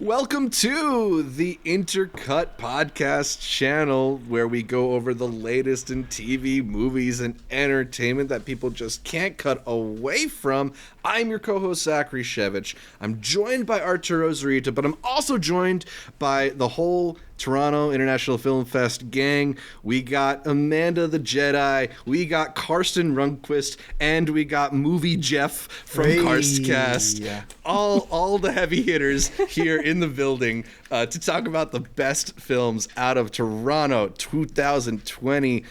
Welcome to the Intercut podcast channel, where we go over the latest in TV, movies, and entertainment that people just can't cut away from. I'm your co-host, Zach Rishevich. I'm joined by Arturo Zurita, but I'm also joined by the whole Toronto International Film Fest gang. We got Amanda the Jedi, we got Karsten Rundquist, and we got Movie Jeff from Karstcast. Yeah. All the heavy hitters here in the building to talk about the best films out of Toronto 2023.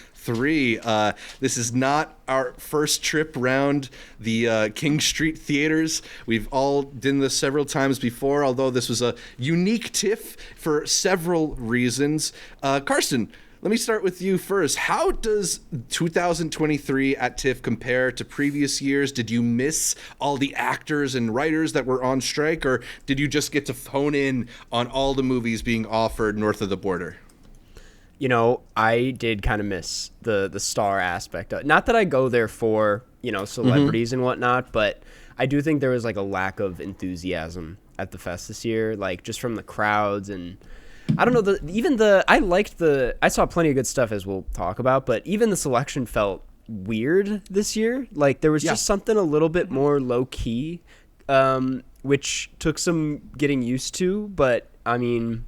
This is not our first trip round the King Street theaters. We've all done this several times before, although this was a unique TIFF for several reasons. Karsten, let me start with you first. How does 2023 at TIFF compare to previous years? Did you miss all the actors and writers that were on strike, or did you just get to hone in on all the movies being offered north of the border? You know, I did kind of miss the star aspect. Not that I go there for, celebrities and whatnot, but I do think there was like a lack of enthusiasm at the fest this year, like just from the crowds. And I don't know, I saw plenty of good stuff, as we'll talk about, but even the selection felt weird this year. Like there was just something a little bit more low key, which took some getting used to, but I mean,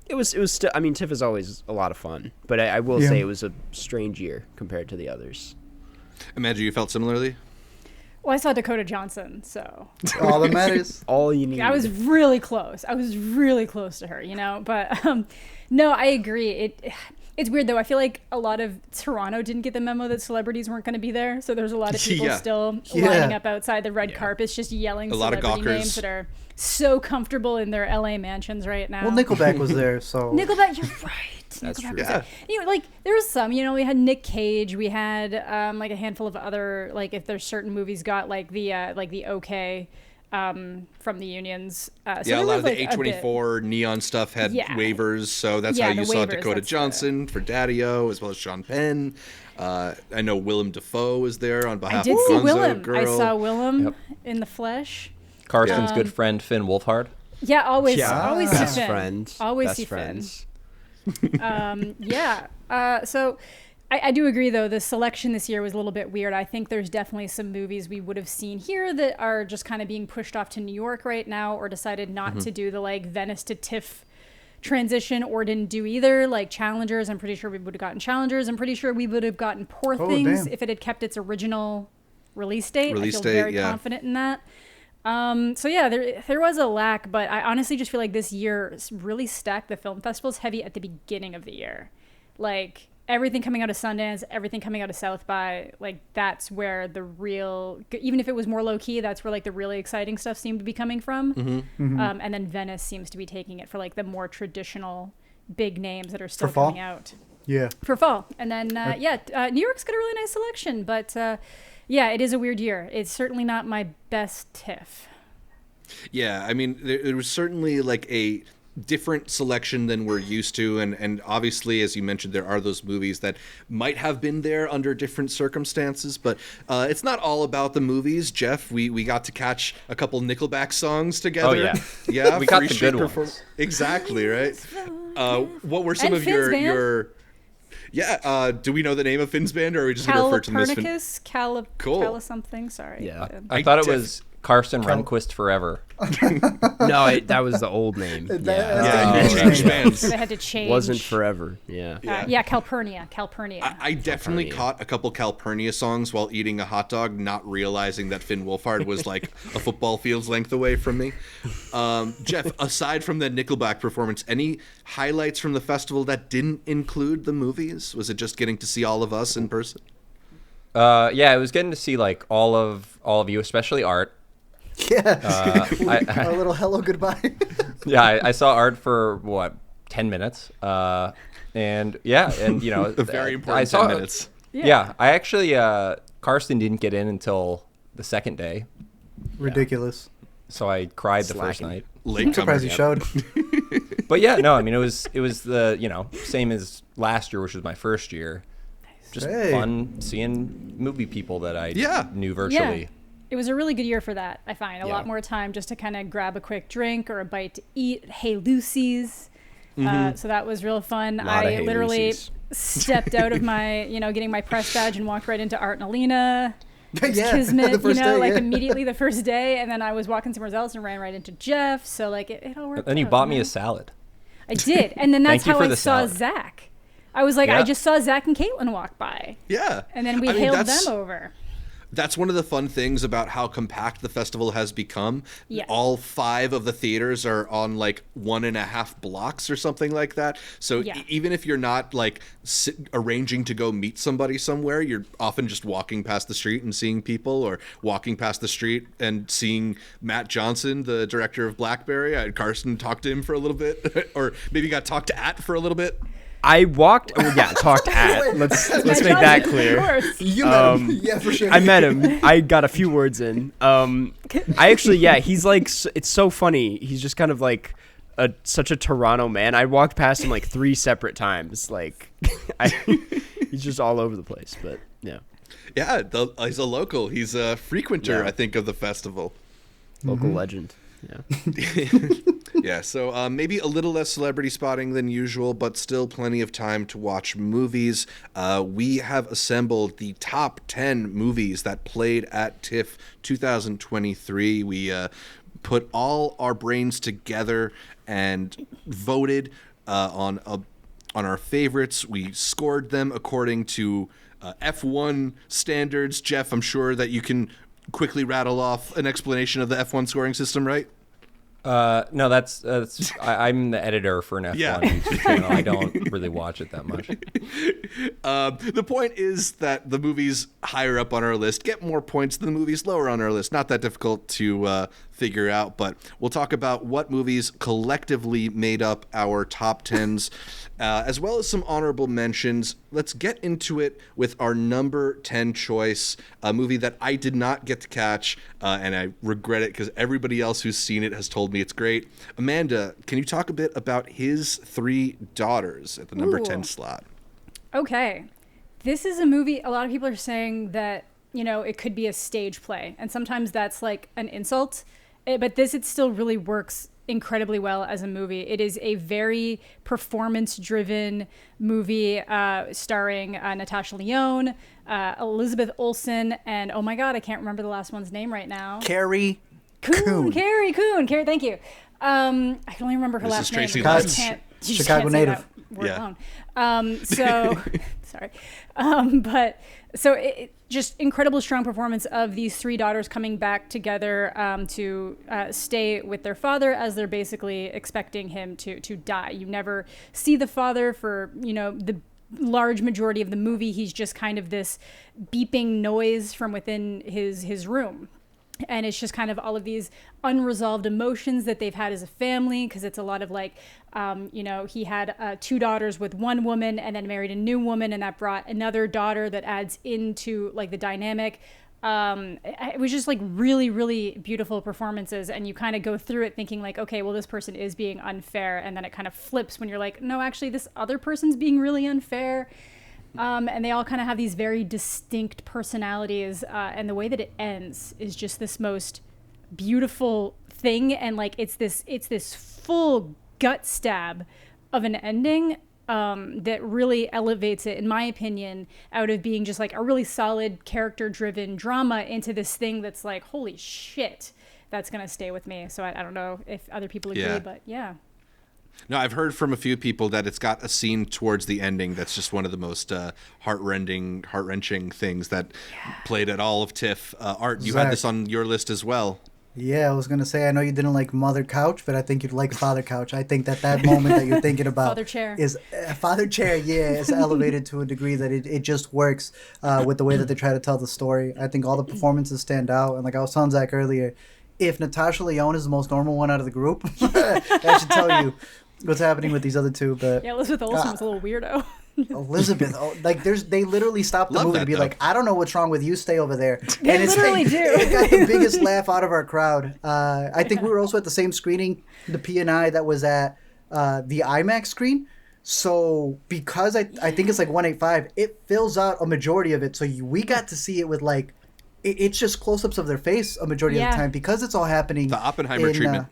it was still, I mean, TIFF is always a lot of fun, but I will say it was a strange year compared to the others. Amanda, you felt similarly? Well, I saw Dakota Johnson, so all that matters. All you need. I was really close. to her, but no, I agree. It's weird though. I feel like a lot of Toronto didn't get the memo that celebrities weren't going to be there, so there's a lot of people still lining up outside the red carpets, just yelling celebrity names that are so comfortable in their LA mansions right now. Well, Nickelback was there, so Nickelback, you're right. That's true. Yeah. There was some, we had Nick Cage, we had like a handful of other, like if there's certain movies got like the OK from the unions. So a lot of the A24 neon stuff had waivers, so that's how you saw Dakota Johnson for Daddy-O, as well as Sean Penn. I know Willem Dafoe was there on behalf of Gonzo Girl. I saw Willem in the flesh. Karsten's good friend Finn Wolfhard. Yeah, always best see Finn. Friends. Always best see friends. Finn. So I do agree, though, the selection this year was a little bit weird. I think there's definitely some movies we would have seen here that are just kind of being pushed off to New York right now, or decided not to do the Venice to TIFF transition, or didn't do either. Like Challengers, I'm pretty sure we would have gotten Challengers. I'm pretty sure we would have gotten Poor Things if it had kept its original release date. I feel very confident in that. There was a lack, but I honestly just feel like this year really stacked the film festivals heavy at the beginning of the year. Like everything coming out of Sundance, everything coming out of South by, like that's where the real, even if it was more low key, that's where like the really exciting stuff seemed to be coming from. And then Venice seems to be taking it for like the more traditional big names that are still coming out. Yeah. For fall. And then, New York's got a really nice selection, but it is a weird year. It's certainly not my best TIFF. Yeah, I mean, there was certainly like a different selection than we're used to, and obviously, as you mentioned, there are those movies that might have been there under different circumstances, but it's not all about the movies. Jeff, we got to catch a couple Nickelback songs together. We got the good ones. Exactly, right? What were some of your do we know the name of Finn's band, or are we just going to refer to them as Finn? Cala something, sorry. Yeah. I thought it was Karsten Rundquist Forever. No, that was the old name. They changed bands. They had to change. Wasn't Forever. Calpurnia. I definitely caught a couple Calpurnia songs while eating a hot dog, not realizing that Finn Wolfhard was like a football field's length away from me. Jeff, aside from the Nickelback performance, any highlights from the festival that didn't include the movies? Was it just getting to see all of us in person? It was getting to see like all of you, especially Art. Yeah. A little hello goodbye. I saw Art for 10 minutes. And a very important 10 minutes. Yeah, I actually Karsten didn't get in until the second day. Ridiculous. So I cried the first night. Late I'm surprised he showed. But it was the same as last year, which was my first year. Just fun seeing movie people that I knew virtually. It was a really good year for that, I find. A Yeah. lot more time just to kind of grab a quick drink or a bite to eat. Hey Lucy's. So that was real fun. Lot of I Hey literally Lucy's. stepped out of my, getting my press badge and walked right into Art and Alina. Yeah, Kismet, the first day, yeah. immediately the first day. And then I was walking somewhere else and ran right into Jeff. So, it all worked And you out, bought me man. a salad. I did. And then that's Thank you how for I the saw salad. Zach. I was like, I Yeah. just saw Zach and Caitlin walk by. Yeah. And then we I mean, hailed them over. That's one of the fun things about how compact the festival has become. Yeah. All 5 of the theaters are on like 1.5 blocks or something like that. So Yeah. even if you're not like arranging to go meet somebody somewhere, you're often just walking past the street and seeing people, or walking past the street and seeing Matt Johnson, the director of Blackberry. I had Karsten talk to him for a little bit, or maybe got talked at for a little bit. I walked. Oh, yeah, talked at. Let's make that clear. Of course. You met him. Yeah, for sure. I met him. I got a few words in. I actually, yeah, he's like, it's so funny. He's just kind of like such a Toronto man. I walked past him like 3 separate times. Like, he's just all over the place. But yeah, Yeah, he's a local. He's a frequenter, Yeah. I think, of the festival. local legend. Yeah. Yeah, so maybe a little less celebrity spotting than usual, but still plenty of time to watch movies. We have assembled the top 10 movies that played at TIFF 2023. We put all our brains together and voted on our favorites. We scored them according to F1 standards. Jeff, I'm sure that you can quickly rattle off an explanation of the F1 scoring system, right? No, that's I'm the editor for an F1 Yeah. YouTube channel. I don't really watch it that much. The point is that the movies higher up on our list get more points than the movies lower on our list. Not that difficult to figure out, but we'll talk about what movies collectively made up our top 10s, as well as some honorable mentions. Let's get into it with our number 10 choice, a movie that I did not get to catch, and I regret it because everybody else who's seen it has told me it's great. Amanda, can you talk a bit about His Three Daughters at the number Ooh. 10 slot? Okay. This is a movie, a lot of people are saying that, it could be a stage play. And sometimes that's like an insult. But it still really works incredibly well as a movie. It is a very performance-driven movie starring Natasha Lyonne, Elizabeth Olsen, and oh my God, I can't remember the last one's name right now. Carrie Coon. Carrie Coon. Carrie, thank you. I can only remember her This last is name. Tracy because Letts. you just Chicago can't say native. that word Yeah. alone. Sorry. It just incredible strong performance of these 3 daughters coming back together to stay with their father as they're basically expecting him to die. You never see the father for, the large majority of the movie. He's just kind of this beeping noise from within his room. And it's just kind of all of these unresolved emotions that they've had as a family, because it's a lot of like, he had 2 daughters with one woman and then married a new woman, and that brought another daughter that adds into like the dynamic. It was just like really, really beautiful performances, and you kind of go through it thinking like, okay, well, this person is being unfair, and then it kind of flips when you're like, no, actually, this other person's being really unfair. And they all kind of have these very distinct personalities, and the way that it ends is just this most beautiful thing, and like it's this full gut stab of an ending that really elevates it, in my opinion, out of being just like a really solid character-driven drama into this thing that's like, holy shit, that's gonna stay with me. So I don't know if other people agree, Yeah. but yeah. No, I've heard from a few people that it's got a scene towards the ending that's just one of the most heart-wrenching things that played at all of TIFF. Art, you had Zach. this on your list as well. Yeah, I was going to say, I know you didn't like Mother Couch, but I think you'd like Father Couch. I think that moment that you're thinking about Father Chair. is Father Chair, is elevated to a degree that it just works with the way that they try to tell the story. I think all the performances stand out. And like I was telling Zach earlier, if Natasha Lyonne is the most normal one out of the group, that should tell you what's happening with these other 2. But Yeah, Elizabeth Olsen was a little weirdo. Elizabeth, they literally stopped the Love movie that, to be though. like, I don't know what's wrong with you, stay over there. They literally do. It got the biggest laugh out of our crowd. I think we were also at the same screening, the P&I that was at the IMAX screen. So because I think it's like 185, it fills out a majority of it. So we got to see it with like it's just close-ups of their face a majority of the time because it's all happening. The Oppenheimer treatment.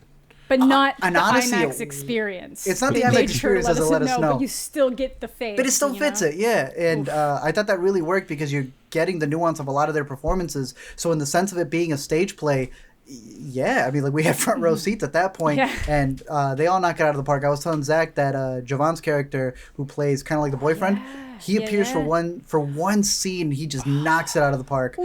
But not the honestly, IMAX experience. It's not the They IMAX made sure experience as it let us know. but you still get the face. But it still fits it, yeah. And I thought that really worked because you're getting the nuance of a lot of their performances. So in the sense of it being a stage play, yeah, I mean, like we had front row seats at that point, and they all knock it out of the park. I was telling Zach that Javon's character, who plays kind of like the boyfriend, he appears for one scene. He just knocks it out of the park.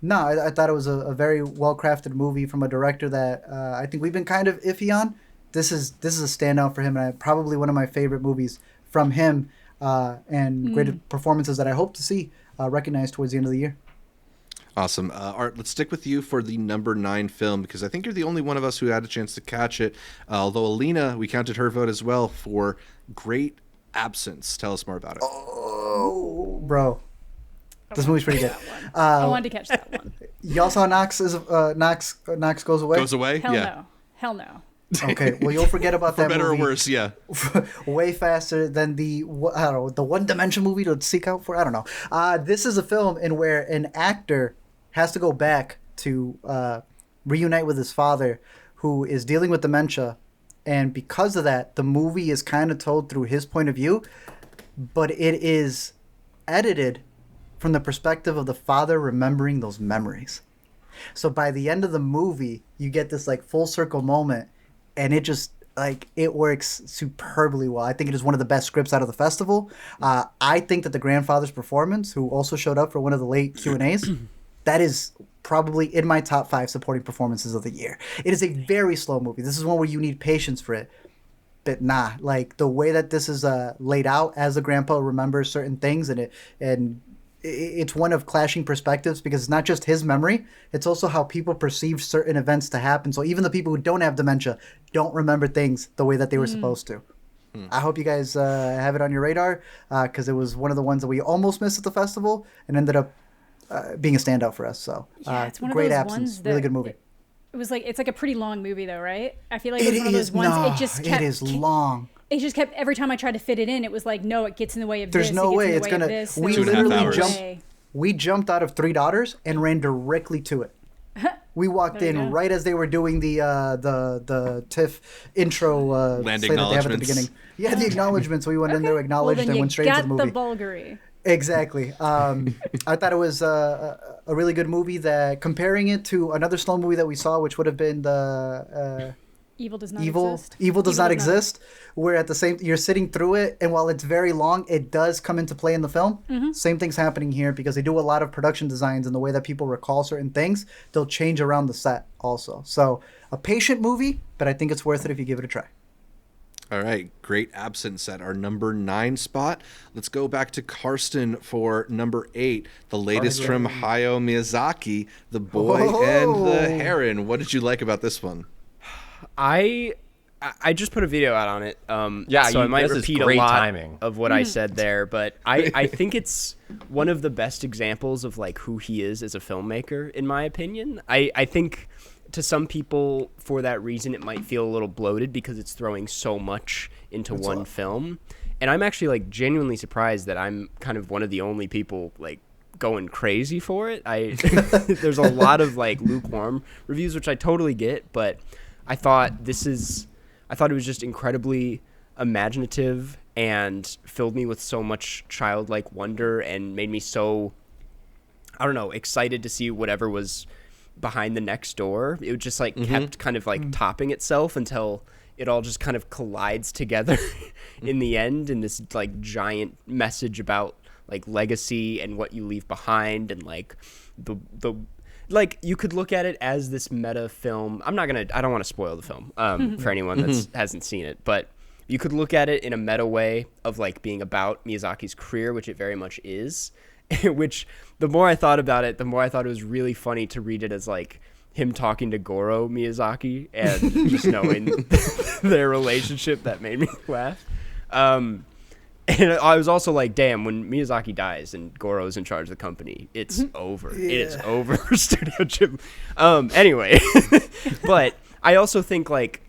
No, I thought it was a very well-crafted movie from a director that I think we've been kind of iffy on. This is a standout for him, and probably one of my favorite movies from him, and great performances that I hope to see recognized towards the end of the year. Awesome. Art, let's stick with you for the number 9 film, because I think you're the only one of us who had a chance to catch it. Although Alina, we counted her vote as well for Great Absence. Tell us more about it. Oh, bro. This movie's pretty good. I wanted to catch that one. Y'all saw Knox Goes Away? Goes Away? Hell no. Okay, well, you'll forget about that movie. For better or worse, yeah. Way faster than the One Dimension movie to seek out for. I don't know. This is a film in where an actor has to go back to reunite with his father, who is dealing with dementia, and because of that, the movie is kind of told through his point of view, but it is edited from the perspective of the father remembering those memories. So by the end of the movie, you get this like full circle moment, and it just like it works superbly well. I think it is one of the best scripts out of the festival. I think that the grandfather's performance, who also showed up for one of the late Q&As, that is probably in my top 5 supporting performances of the year. It is a very slow movie. This is one where you need patience for it. But like the way that this is laid out as the grandpa remembers certain things, and it's one of clashing perspectives because it's not just his memory, it's also how people perceive certain events to happen. So even the people who don't have dementia don't remember things the way that they were supposed to. I hope you guys have it on your radar because it was one of the ones that we almost missed at the festival and ended up being a standout for us. So it's one Great of those Absence, ones that really good movie. It's like a pretty long movie though, right? I feel like it's one of those ones. It is long. It just kept every time I tried to fit it in, it was like, no, it gets in the way of There's this. no way it's gonna. We 2.5 literally hours. We jumped out of Three Daughters and ran directly to it. We walked in right as they were doing the TIFF intro land slate that they have at the acknowledgements. beginning. Yeah, the acknowledgements. We went in there, acknowledged, and went straight to the movie. The Bulgari. Exactly. I thought it was a really good movie. That comparing it to another slow movie that we saw, which would have been the Evil does not exist. Evil does not exist. Where at the same, you're sitting through it, and while it's very long, it does come into play in the film. Same thing's happening here because they do a lot of production designs and the way that people recall certain things. They'll change around the set also. So a patient movie, but I think it's worth it if you give it a try. All right, Great Absence at our number 9 spot. Let's go back to Karsten for number 8, the latest from Hayao Miyazaki, The Boy and the Heron. What did you like about this one? I just put a video out on it. So I might repeat a lot of what I said there, but I think it's one of the best examples of like who he is as a filmmaker, in my opinion. I think to some people, for that reason, it might feel a little bloated because it's throwing so much into one film. And I'm actually like genuinely surprised that I'm kind of one of the only people like going crazy for it. There's a lot of like lukewarm reviews, which I totally get, but I thought it was just incredibly imaginative and filled me with so much childlike wonder and made me so, I don't know, excited to see whatever was behind the next door. It just like kept kind of like topping itself until it all just kind of collides together in the end in this like giant message about like legacy and what you leave behind and like the like you could look at it as this meta film. I don't want to spoil the film for anyone that hasn't seen it, but you could look at it in a meta way of like being about Miyazaki's career, which it very much is, which the more I thought about it, the more I thought it was really funny to read it as like him talking to Goro Miyazaki and just knowing their relationship. That made me laugh. And I was also like, damn, when Miyazaki dies and Goro's in charge of the company, it's over. Yeah. It is over for Studio Ghibli. Anyway, but I also think like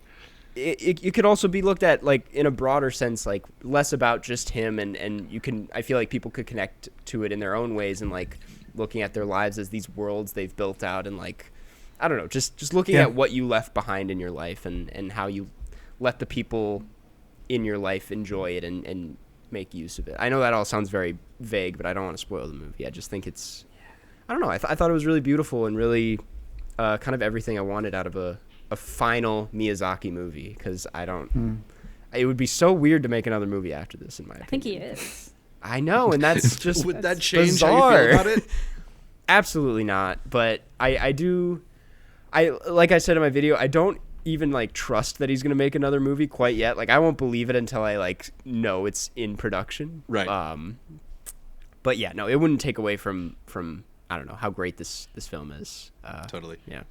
it could also be looked at like in a broader sense, like less about just him, and I feel like people could connect to it in their own ways and like looking at their lives as these worlds they've built out, and like, I don't know, just looking at what you left behind in your life, and how you let the people in your life enjoy it and make use of it. I know that all sounds very vague, but I don't want to spoil the movie. I just think it's, I don't know, I thought it was really beautiful and really kind of everything I wanted out of a final Miyazaki movie, because I don't, it would be so weird to make another movie after this, in my opinion. I think he is. I know, and that's just Would that change bizarre. how you feel about it? Absolutely not, but I do, like I said in my video, I don't even like trust that he's gonna make another movie quite yet. Like, I won't believe it until I like know it's in production. Right. But yeah, no, it wouldn't take away from I don't know how great this film is. Totally. Yeah.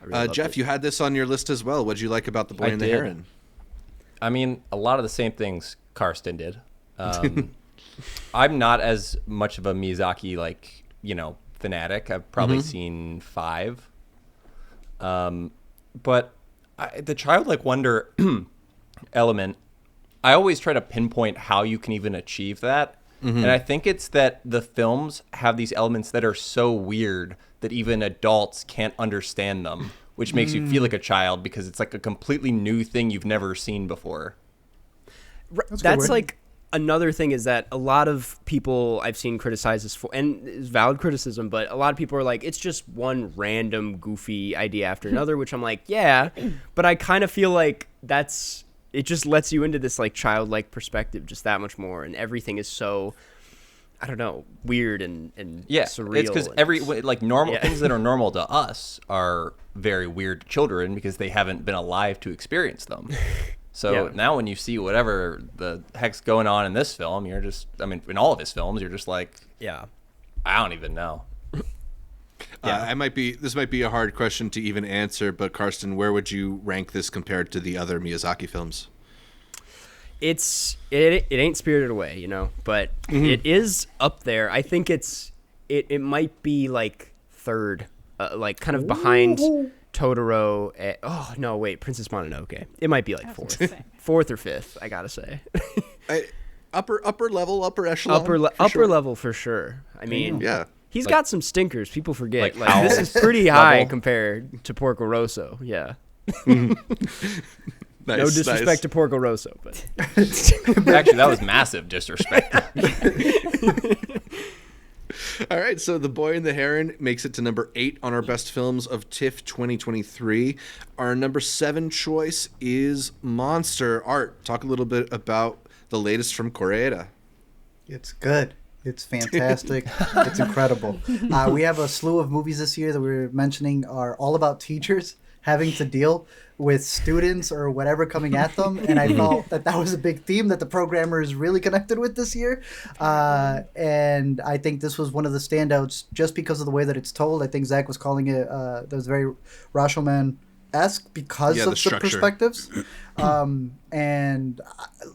I really loved Jeff, it. you had this on your list as well. What'd you like about The Boy I and the did. Heron? I mean, a lot of the same things Karsten did. I'm not as much of a Miyazaki, like, fanatic. I've probably seen 5. But the childlike wonder element, I always try to pinpoint how you can even achieve that. And I think it's that the films have these elements that are so weird that even adults can't understand them, which makes you feel like a child because it's like a completely new thing you've never seen before. That's like another thing, is that a lot of people I've seen criticize this for, and it's valid criticism, but a lot of people are like, it's just one random goofy idea after another, which I'm like, yeah, but I kind of feel like it just lets you into this like childlike perspective just that much more, and everything is so, I don't know, weird and surreal. It's because normal things that are normal to us are very weird to children because they haven't been alive to experience them. So now when you see whatever the heck's going on in this film, you're just, I mean, in all of his films, you're just like, I don't even know. This might be a hard question to even answer, but Karsten, where would you rank this compared to the other Miyazaki films? It ain't Spirited Away, but it is up there. I think it might be like third, like kind of behind Totoro. Princess Mononoke. It might be like fourth or fifth. I gotta say, upper level, upper echelon, upper level for sure. I mean, he's got some stinkers. People forget. Like this is pretty high compared to Porco Rosso. Yeah. Nice, no disrespect to Porco Rosso, but actually, that was massive disrespect. All right, so The Boy and the Heron makes it to number 8 on our best films of TIFF 2023. Our number 7 choice is Monster. Art, talk a little bit about the latest from Koreeda. It's good. It's fantastic. It's incredible. We have a slew of movies this year that we were mentioning are all about teachers having to deal with students or whatever coming at them, and I felt that was a big theme that the programmers really connected with this year, and I think this was one of the standouts just because of the way that it's told. I think Zach was calling it that was very Rashomon-esque because of the perspectives, and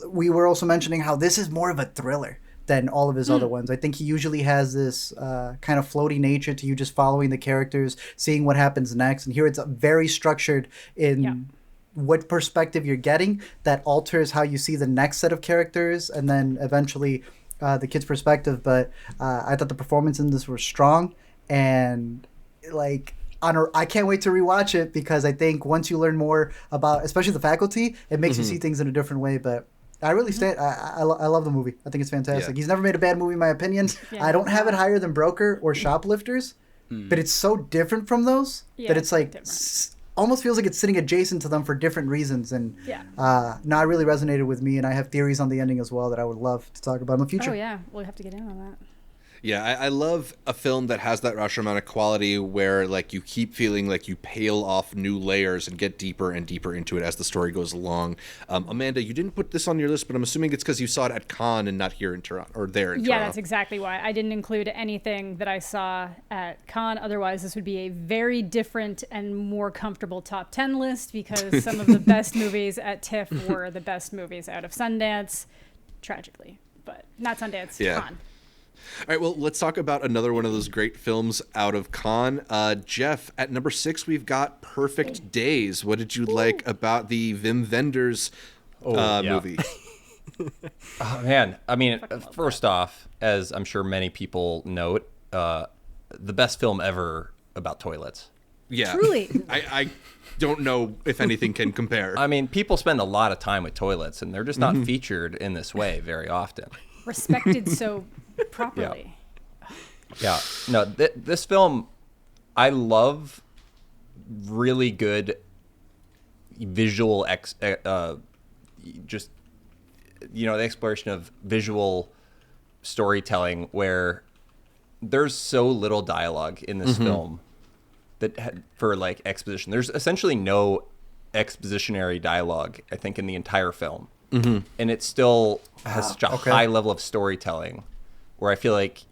we were also mentioning how this is more of a thriller than all of his other ones. I think he usually has this kind of floaty nature to you just following the characters, seeing what happens next. And here it's very structured in what perspective you're getting that alters how you see the next set of characters and then eventually the kid's perspective. But I thought the performance in this were strong, and like I can't wait to rewatch it because I think once you learn more about, especially the faculty, it makes you see things in a different way. But I really I love the movie. I think it's fantastic. He's never made a bad movie, in my opinion. I don't have it higher than Broker or Shoplifters, but it's so different from those that it's like almost feels like it's sitting adjacent to them for different reasons. And it really resonated with me, and I have theories on the ending as well that I would love to talk about in the future. Oh yeah, we'll have to get in on that. Yeah, I love a film that has that Rashomon quality where like you keep feeling like you peel off new layers and get deeper and deeper into it as the story goes along. Amanda, you didn't put this on your list, but I'm assuming it's because you saw it at Cannes and not here in Toronto or there in Toronto. Yeah, that's exactly why. I didn't include anything that I saw at Cannes. Otherwise, this would be a very different and more comfortable top 10 list because some of the best movies at TIFF were the best movies out of Sundance, tragically. But not Sundance, Cannes. All right, well, let's talk about another one of those great films out of Cannes. Jeff, at number 6, we've got Perfect Days. What did you like about the Wim Wenders movie? Oh, man. I mean, first off, as I'm sure many people note, the best film ever about toilets. Yeah. Truly. I don't know if anything can compare. I mean, people spend a lot of time with toilets, and they're just not featured in this way very often. Respected so properly. Yeah. No, this film, I love really good visual just, the exploration of visual storytelling where there's so little dialogue in this film that for like exposition. There's essentially no expositionary dialogue, I think, in the entire film. And it still has such a high level of storytelling where I feel like,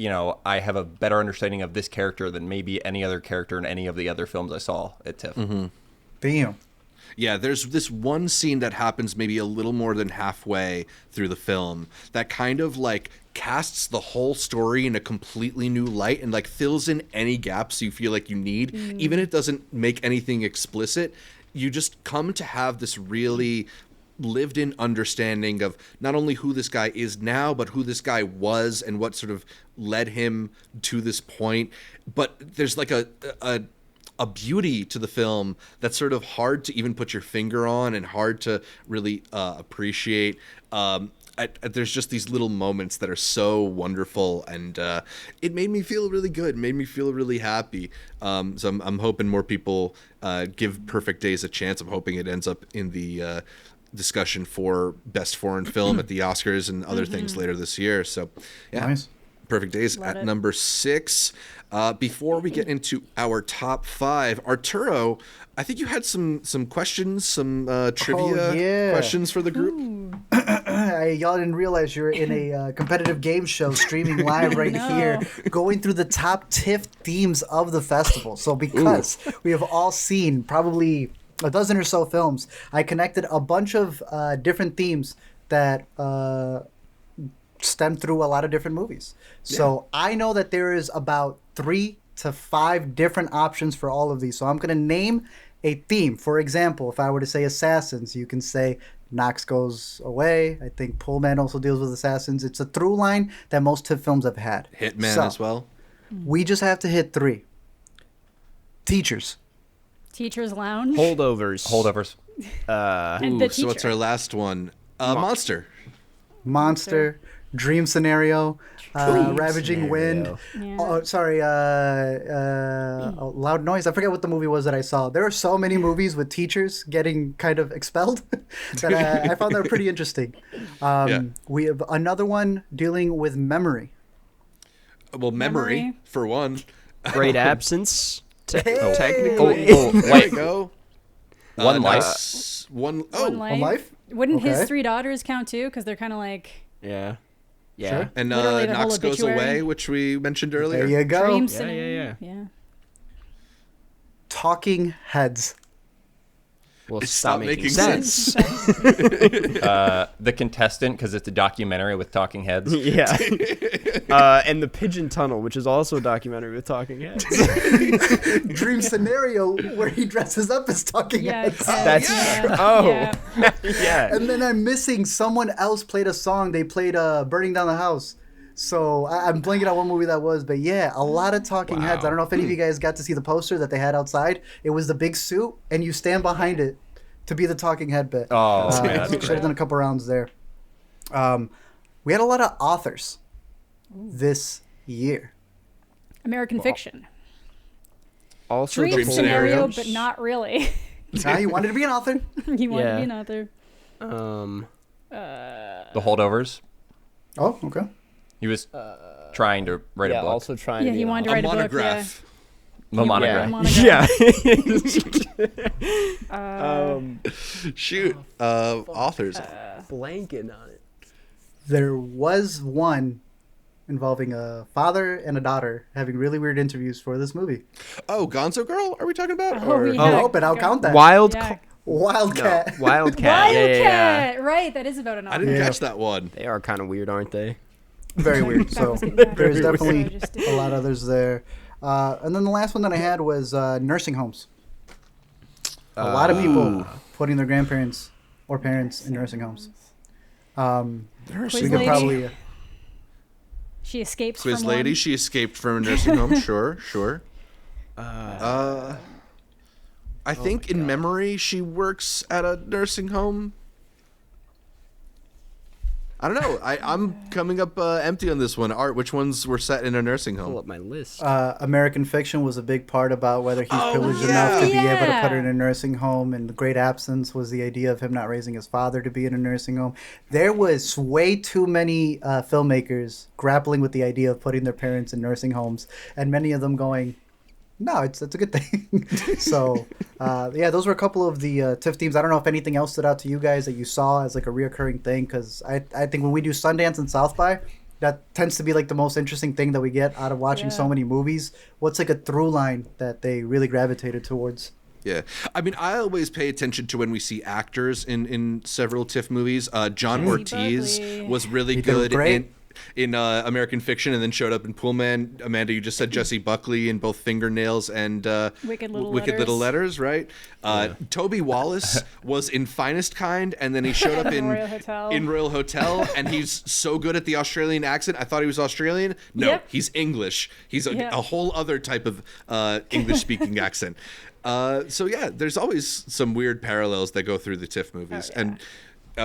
I have a better understanding of this character than maybe any other character in any of the other films I saw at TIFF. Damn. Yeah, there's this one scene that happens maybe a little more than halfway through the film that kind of like casts the whole story in a completely new light and like fills in any gaps you feel like you need. Even if it doesn't make anything explicit, you just come to have this really lived in understanding of not only who this guy is now, but who this guy was and what sort of led him to this point. But there's like a beauty to the film that's sort of hard to even put your finger on and hard to really appreciate. There's just these little moments that are so wonderful, and it made me feel really good, made me feel really happy. So I'm hoping more people give Perfect Days a chance. I'm hoping it ends up in the discussion for Best Foreign Film at the Oscars and other things later this year. So, yeah. Nice. Perfect Days at number 6. Before we get into our top 5, Arturo, I think you had some questions, some trivia questions for the group. Y'all didn't realize you're in a competitive game show streaming live right here, going through the top TIFF themes of the festival. So because we have all seen probably a dozen or so films, I connected a bunch of different themes that stem through a lot of different movies. So I know that there is about 3 to 5 different options for all of these. So I'm going to name a theme. For example, if I were to say assassins, you can say Knox Goes Away. I think Pullman also deals with assassins. It's a through line that most TIFF films have had. Hitman as well. We just have to hit 3. Teachers. Teacher's Lounge. Holdovers. And the So what's our last one? Monster. Monster. Dream Scenario. Ravaging Wind. Yeah. Loud Noise. I forget what the movie was that I saw. There are so many movies with teachers getting kind of expelled that I found that pretty interesting. We have another one dealing with memory. Well, memory for one. Great Absence. Technically. There you go. One Life. One Life? Wouldn't his Okay. 3 daughters count too? Because they're kind of like Yeah. Sure. And Literally the whole Knox Goes obituary. Away, which we mentioned earlier. There you go. dream Yeah, scenario. yeah. Talking Heads. Well, Stop making sense. The Contestant, because it's a documentary with talking heads. Yeah. And The Pigeon Tunnel, which is also a documentary with talking heads. Dream Scenario where he dresses up as Talking Yeah, Heads. That's yeah. oh. Yeah. Yeah. And then I'm missing someone else played a song. They played Burning Down the House. So I'm blanking out what movie that was. But yeah, a lot of talking heads. I don't know if any of you guys got to see the poster that they had outside. It was the big suit, and you stand behind it to be the talking head bit. Oh, man, that's Should have done a couple rounds there. We had a lot of authors this year. American Fiction. Also, Dream Dream scenario, Scenario. but not really. He wanted to be an author. He wanted Yeah. to be an author. The Holdovers. Oh, okay. He was trying to write a yeah, book. also trying Yeah, to he wanted to A write a book. Yeah. monograph. The monograph. Yeah. Shoot. Authors. Blanking on it. There was one involving a father and a daughter having really weird interviews for this movie. Oh, Gonzo Girl? Are we talking about? Oh, Or- yeah. Oh, but I'll count that. Yeah. Wildcat. Wildcat. Yeah, yeah, yeah. Wildcat. Right, that is about an I author. didn't catch that one. They are kind of weird, aren't they? Very weird. That So was getting back. there's So I definitely just did- a lot of others there. And then the last one that I had was nursing homes. A lot of people putting their grandparents or parents in nursing homes. Quiz We could lady. probably. She escapes Quiz from lady, one. she escaped from a nursing home. Sure. I think in memory she works at a nursing home. I don't know. I'm coming up empty on this one. Art, which ones were set in a nursing Pull home? up my list. American Fiction was a big part about whether he's privileged yeah. enough to be able to Yeah. put her in a nursing home, and The Great Absence was the idea of him not raising his father to be in a nursing home. There was way too many filmmakers grappling with the idea of putting their parents in nursing homes, and many of them going, no, it's a good thing. So, yeah, those were a couple of the TIFF themes. I don't know if anything else stood out to you guys that you saw as like a reoccurring thing, because I think when we do Sundance and South by, that tends to be like the most interesting thing that we get out of watching so many movies. What's like a through line that they really gravitated towards? Yeah. I mean, I always pay attention to when we see actors in several TIFF movies. John Ortiz Buckley. was really did good great. in American Fiction, and then showed up in Poolman. Amanda, you just said Jesse Buckley in both Fingernails and Wicked Little Little Letters. Letters, right? Toby Wallace was in Finest Kind, and then he showed up in Royal Hotel. in Royal Hotel, and he's so good at the Australian accent. I thought he was Australian. No, Yep. he's English. He's Yep. a whole other type of English-speaking accent. So yeah, there's always some weird parallels that go through the TIFF movies, and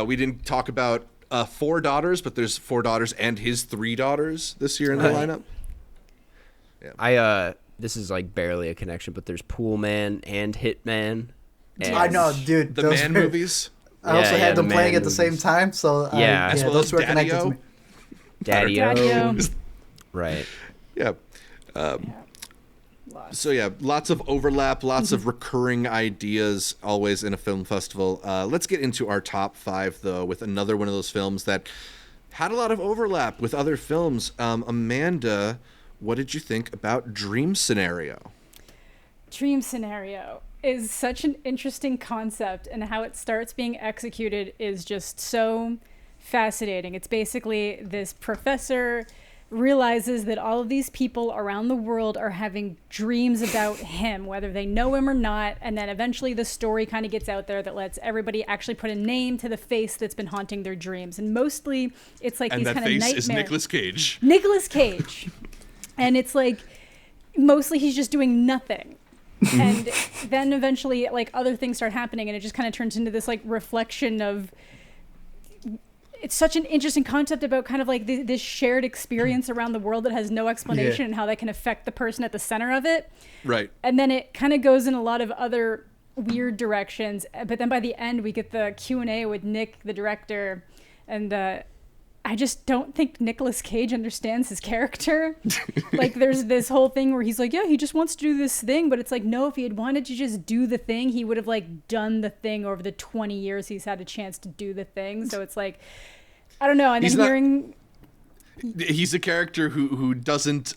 we didn't talk about 4 daughters, but there's 4 daughters and his 3 daughters this year in the lineup. This is like barely a connection, but there's Pool Man and Hitman. And I know, dude. The those man were- movies. I also Yeah, had the them playing man at the same movies. time, so Yeah. As well those as were connected to Daddy-O. me. Daddy-O. Daddy-O. Right. Yeah. Lost. So yeah, lots of overlap, lots of recurring ideas always in a film festival. Let's get into our top 5 though, with another one of those films that had a lot of overlap with other films. Amanda, what did you think about Dream Scenario? Dream Scenario is such an interesting concept, and how it starts being executed is just so fascinating. It's basically this professor realizes that all of these people around the world are having dreams about him, whether they know him or not, and then eventually the story kind of gets out there that lets everybody actually put a name to the face that's been haunting their dreams. And mostly it's like And these that kind of face nightmare is Nicolas Cage. Nicolas Cage. And it's like mostly he's just doing nothing. And then eventually like other things start happening, and it just kind of turns into this like reflection of, it's such an interesting concept about kind of like this shared experience around the world that has no explanation, and how that can affect the person at the center of it. Right. And then it kind of goes in a lot of other weird directions. But then by the end, we get the Q&A with Nick, the director, and I just don't think Nicolas Cage understands his character. Like, there's this whole thing where he's like, yeah, he just wants to do this thing. But it's like, no, if he had wanted to just do the thing, he would have, like, done the thing over the 20 years he's had a chance to do the thing. So it's like, I don't know. And then He's a character who doesn't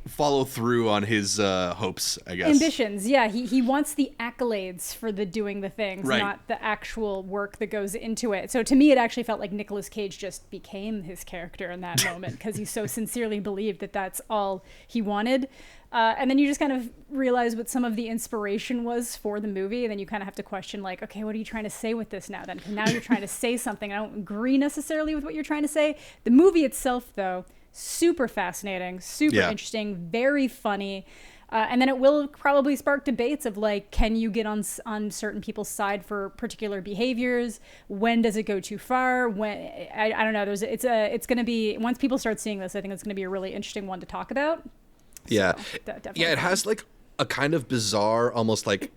follow through on his hopes, I guess. ambitions, yeah, he wants the accolades for the doing the things, Right. not the actual work that goes into it. So to me, it actually felt like Nicolas Cage just became his character in that moment, because he so sincerely believed that that's all he wanted. And then you just kind of realize what some of the inspiration was for the movie, and then you kind of have to question, like, okay, what are you trying to say with this now then? 'Cause now you're trying to say something. I don't agree necessarily with what you're trying to say. The movie itself, though, super fascinating, super interesting, very funny. And then it will probably spark debates of, like, can you get on certain people's side for particular behaviors? When does it go too far? When I don't know. It's going to be, once people start seeing this, I think it's going to be a really interesting one to talk about. Yeah. So, definitely Yeah, it has like a kind of bizarre, almost like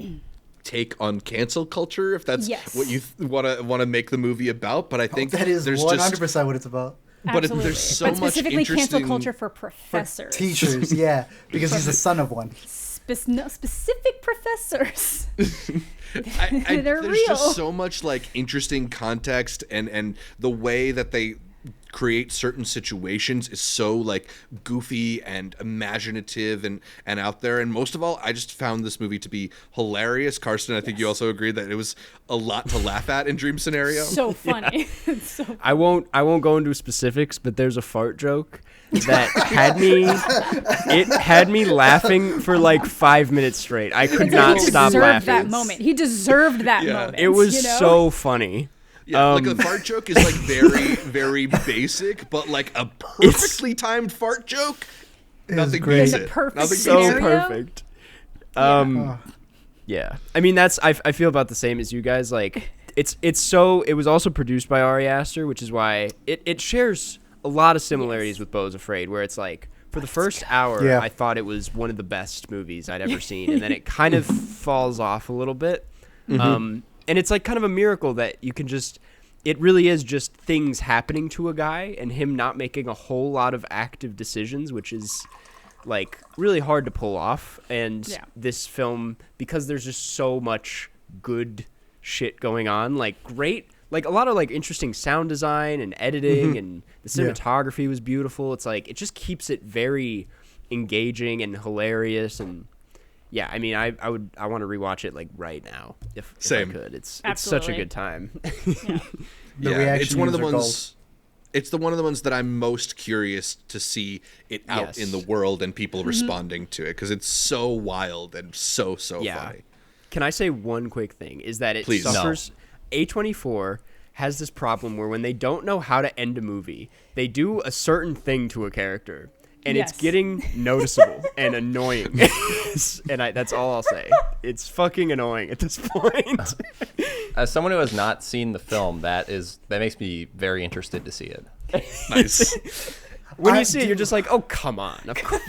take on cancel culture, if that's what you want to make the movie about. But I think That is there's 100% what it's about. But Absolutely. there's so but much specifically cancel interesting culture for professors. Teachers, yeah, because he's the son of one. Specific professors. They're They're there's real. just so much like interesting context, and the way that they create certain situations is so like goofy and imaginative and out there. And most of all, I just found this movie to be hilarious. Karsten, I think you also agreed that it was a lot to laugh at in Dream Scenario. So funny. It's so funny. I won't go into specifics, but there's a fart joke that had me laughing for like 5 minutes straight. I could not he stop deserved laughing. that moment. He deserved that Yeah. moment. It was you know? so funny. Yeah, like the fart joke is like very, very basic, but like a perfectly timed fart joke. Nothing great. beats In the it. perfect Nothing So beats it. scenario? perfect. Yeah. Yeah. I mean, I feel about the same as you guys. Like, it was also produced by Ari Aster, which is why it shares a lot of similarities with Beau's Afraid, where it's like, for the first hour, Yeah. I thought it was one of the best movies I'd ever seen, and then it kind of falls off a little bit. And it's like kind of a miracle that you can just, it really is just things happening to a guy and him not making a whole lot of active decisions, which is like really hard to pull off. And this film, because there's just so much good shit going on, like great, like a lot of like interesting sound design and editing, and the cinematography was beautiful. It's like, it just keeps it very engaging and hilarious. And yeah, I mean, I want to rewatch it like right now if I could. It's such a good time. It's one of the are ones. It's one of the ones that I'm most curious to see it out in the world and people responding to it, because it's so wild and so funny. Can I say one quick thing? Is that it suffers. A24 has this problem where when they don't know how to end a movie, they do a certain thing to a character, and it's getting noticeable and annoying. And that's all I'll say. It's fucking annoying at this point. As someone who has not seen the film, that makes me very interested to see it. Nice. When you see it, you're just like, oh, come on.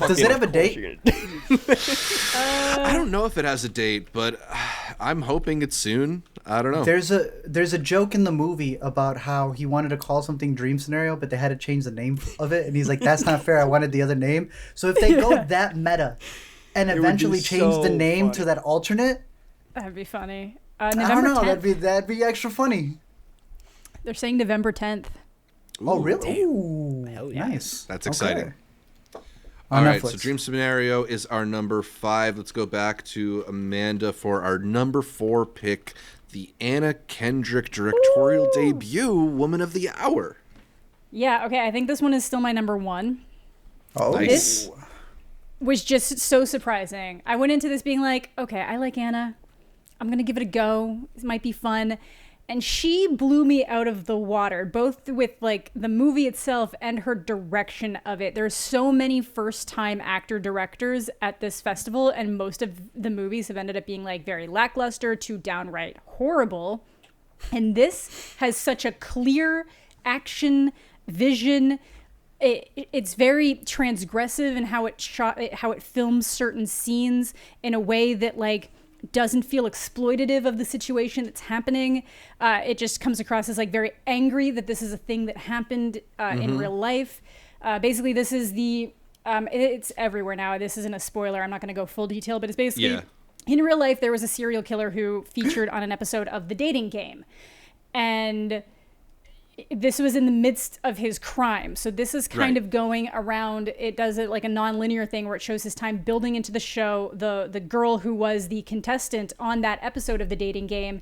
Does it have a date? I don't know if it has a date, but I'm hoping it's soon. I don't know. There's a joke in the movie about how he wanted to call something Dream Scenario, but they had to change the name of it, and he's like, "That's not fair. I wanted the other name." So if they go that meta, and eventually change the name to that alternate, That'd be funny. I November don't know. 10th. That'd be extra funny. They're saying November 10th. Oh really? Ooh, Hell yeah. nice. That's exciting. On All right, Netflix. so Dream Scenario is our number 5. Let's go back to Amanda for our number 4 pick, the Anna Kendrick directorial debut, Woman of the Hour. Yeah, okay, I think this one is still my number 1. Oh, Nice. This was just so surprising. I went into this being like, okay, I like Anna. I'm going to give it a go. It might be fun. And she blew me out of the water, both with like the movie itself and her direction of it. There's so many first-time actor directors at this festival, and most of the movies have ended up being like very lackluster to downright horrible. And this has such a clear action vision. It's very transgressive in how it films certain scenes in a way that like doesn't feel exploitative of the situation that's happening. It just comes across as like very angry that this is a thing that happened in real life. Basically, this is it's everywhere now. This isn't a spoiler. I'm not going to go full detail, but it's basically in real life, there was a serial killer who featured on an episode of The Dating Game. And this was in the midst of his crime. So this is kind of going around. It does it like a non-linear thing where it shows his time building into the show, the girl who was the contestant on that episode of The Dating Game,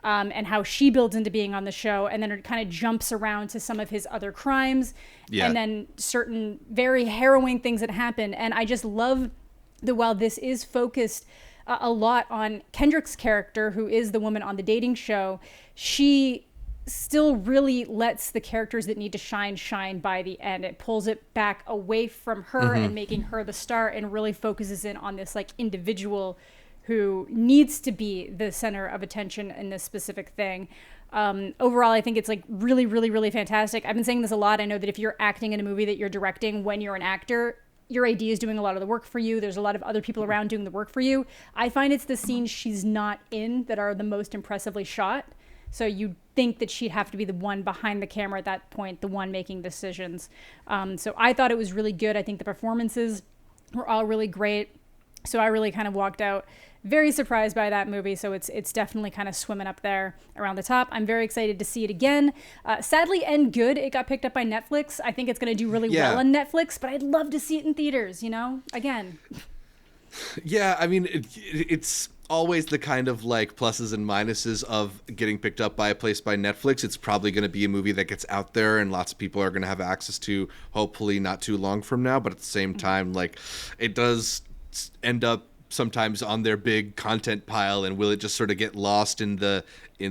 and how she builds into being on the show. And then it kind of jumps around to some of his other crimes and then certain very harrowing things that happen. And I just love that while this is focused a lot on Kendrick's character, who is the woman on the dating show, she still really lets the characters that need to shine by the end. It pulls it back away from her and making her the star, and really focuses in on this like individual who needs to be the center of attention in this specific thing. Overall, I think it's like really, really, really fantastic. I've been saying this a lot. I know that if you're acting in a movie that you're directing when you're an actor, your AD is doing a lot of the work for you. There's a lot of other people around doing the work for you. I find it's the scenes she's not in that are the most impressively shot. So you think that she'd have to be the one behind the camera at that point, the one making decisions. So I thought it was really good. I think the performances were all really great. So I really kind of walked out very surprised by that movie. So it's definitely kind of swimming up there around the top. I'm very excited to see it again. Sadly and good, it got picked up by Netflix. I think it's going to do really well on Netflix, but I'd love to see it in theaters, again. Yeah, I mean, it's always the kind of like pluses and minuses of getting picked up by a place by Netflix. It's probably going to be a movie that gets out there and lots of people are going to have access to, hopefully not too long from now. But at the same time, like, it does end up sometimes on their big content pile, and will it just sort of get lost in the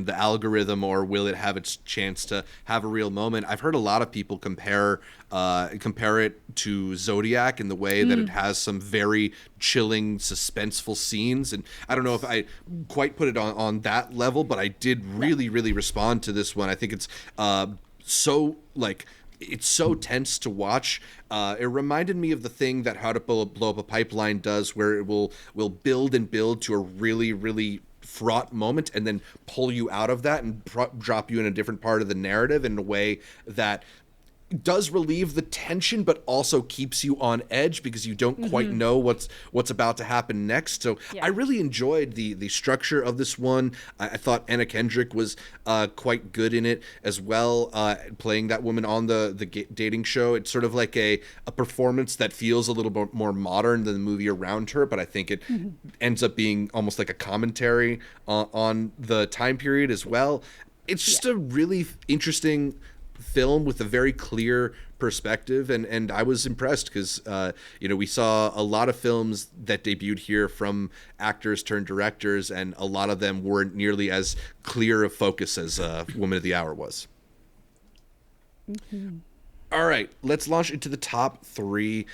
algorithm, or will it have its chance to have a real moment? I've heard a lot of people compare it to Zodiac in the way that it has some very chilling, suspenseful scenes, and I don't know if I quite put it on that level, but I did really respond to this one. I think it's it's so tense to watch. It reminded me of the thing that How to Blow Up a Pipeline does, where it will build and build to a really fraught moment and then pull you out of that and drop you in a different part of the narrative in a way that does relieve the tension, but also keeps you on edge because you don't quite know what's about to happen next. So I really enjoyed the structure of this one. I thought Anna Kendrick was quite good in it as well, playing that woman on the dating show. It's sort of like a performance that feels a little bit more modern than the movie around her, but I think it ends up being almost like a commentary on the time period as well. It's just a really interesting film with a very clear perspective, and I was impressed because we saw a lot of films that debuted here from actors turned directors, and a lot of them weren't nearly as clear of focus as Woman of the Hour was. All right, let's launch into the top three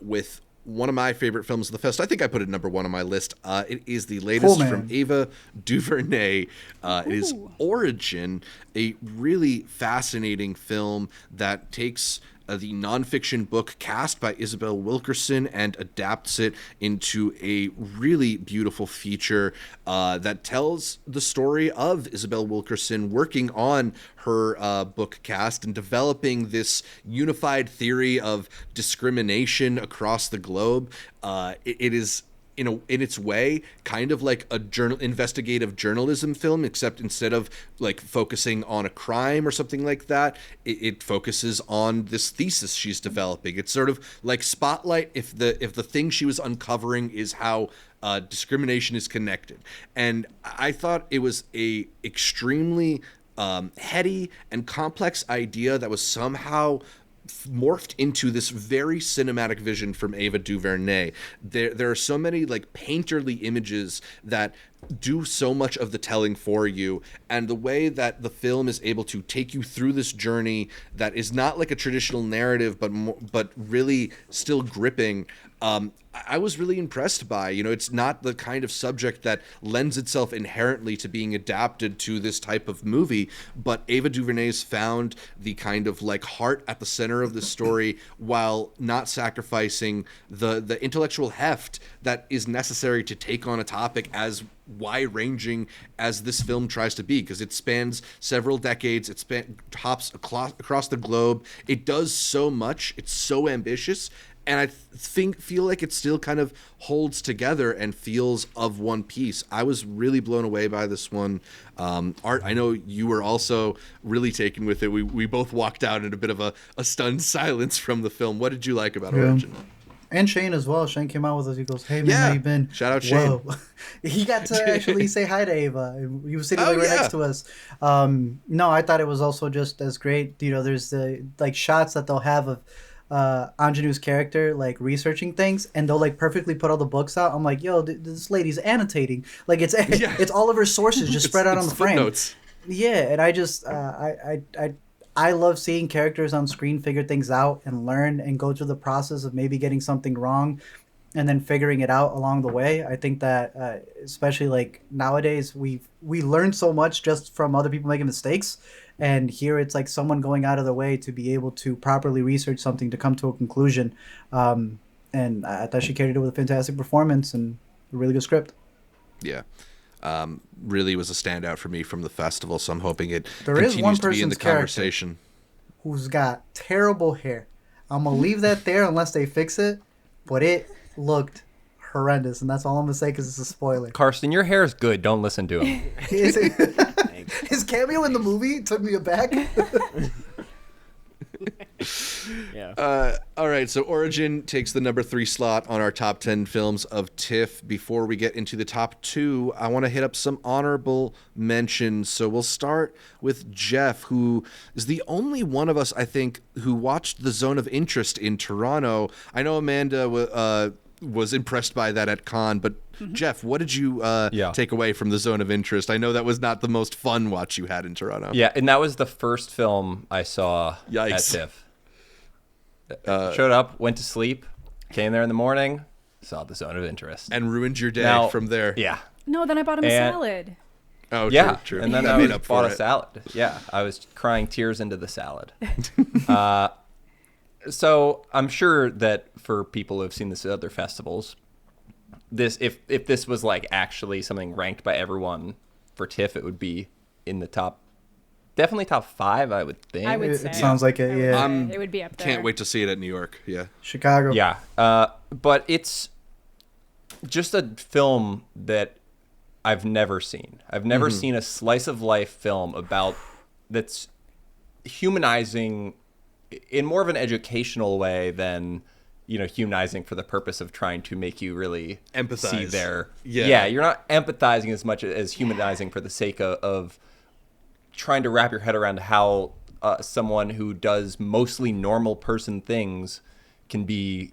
with one of my favorite films of the fest. I think I put it number one on my list. It is the latest from Ava DuVernay. It is Origin, a really fascinating film that takes the nonfiction book Cast by Isabel Wilkerson and adapts it into a really beautiful feature that tells the story of Isabel Wilkerson working on her book Cast and developing this unified theory of discrimination across the globe. It is in its way kind of like a investigative journalism film, except instead of like focusing on a crime or something like that, it focuses on this thesis she's developing. It's sort of like Spotlight if the thing she was uncovering is how discrimination is connected. And I thought it was a extremely heady and complex idea that was somehow morphed into this very cinematic vision from Ava DuVernay. There are so many like painterly images that do so much of the telling for you, and the way that the film is able to take you through this journey that is not like a traditional narrative but really still gripping. I was really impressed by. It's not the kind of subject that lends itself inherently to being adapted to this type of movie, but Ava DuVernay's found the kind of like heart at the center of the story while not sacrificing the intellectual heft that is necessary to take on a topic as wide-ranging as this film tries to be, because it spans several decades. It hops across the globe. It does so much. It's so ambitious. And I feel like it still kind of holds together and feels of one piece. I was really blown away by this one. Art, I know you were also really taken with it. We both walked out in a bit of a stunned silence from the film. What did you like about Origin? And Shane as well. Shane came out with us. He goes, "Hey man, how you been?" Shout out Shane. He got to actually say hi to Ava. He was sitting right next to us. No, I thought it was also just as great. There's the like shots that they'll have of Ingenue's character like researching things, and they'll like perfectly put all the books out. I'm like, yo, this lady's annotating. Like it's all of her sources just spread out on the frame. Footnotes. Yeah, and I just I love seeing characters on screen figure things out and learn and go through the process of maybe getting something wrong and then figuring it out along the way. I think that especially like nowadays we learn so much just from other people making mistakes, and here it's like someone going out of their way to be able to properly research something to come to a conclusion. And I thought she carried it with a fantastic performance and a really good script. Yeah. Really was a standout for me from the festival, so I'm hoping it there is one continues to be in the conversation. Who's got terrible hair. I'm going to leave that there unless they fix it, but it looked horrendous, and that's all I'm going to say because it's a spoiler. Karsten, your hair is good. Don't listen to him. His cameo in the movie took me aback. Yeah. All right, so Origin takes the number 3 slot on our top 10 films of TIFF. Before we get into the top 2, I want to hit up some honorable mentions. So we'll start with Jeff, who is the only one of us, I think, who watched The Zone of Interest in Toronto. I know Amanda was impressed by that at Cannes. But Jeff, what did you Yeah. take away from the Zone of Interest? I know that was not the most fun watch you had in Toronto. Yeah, and that was the first film I saw Yikes. at TIFF. Showed up, went to sleep, came there in the morning, saw the Zone of Interest. And ruined your day Now- from there. Yeah. No, then I bought him a And- salad. Oh, Yeah, true. and then That I made up bought for a it. salad. Yeah, I was crying tears into the salad. So I'm sure that for people who have seen this at other festivals, this if this was like actually something ranked by everyone for TIFF, it would be in the definitely top 5, I would think. I would It, say. it sounds like it. I would Yeah. say. It would be up there. Can't wait to see it at New York. Yeah. Chicago. Yeah, but it's just a film that I've never seen. I've never seen a slice of life film that's humanizing in more of an educational way than humanizing for the purpose of trying to make you really see Empathize. their Yeah. You're not empathizing as much as humanizing for the sake of trying to wrap your head around how someone who does mostly normal person things can be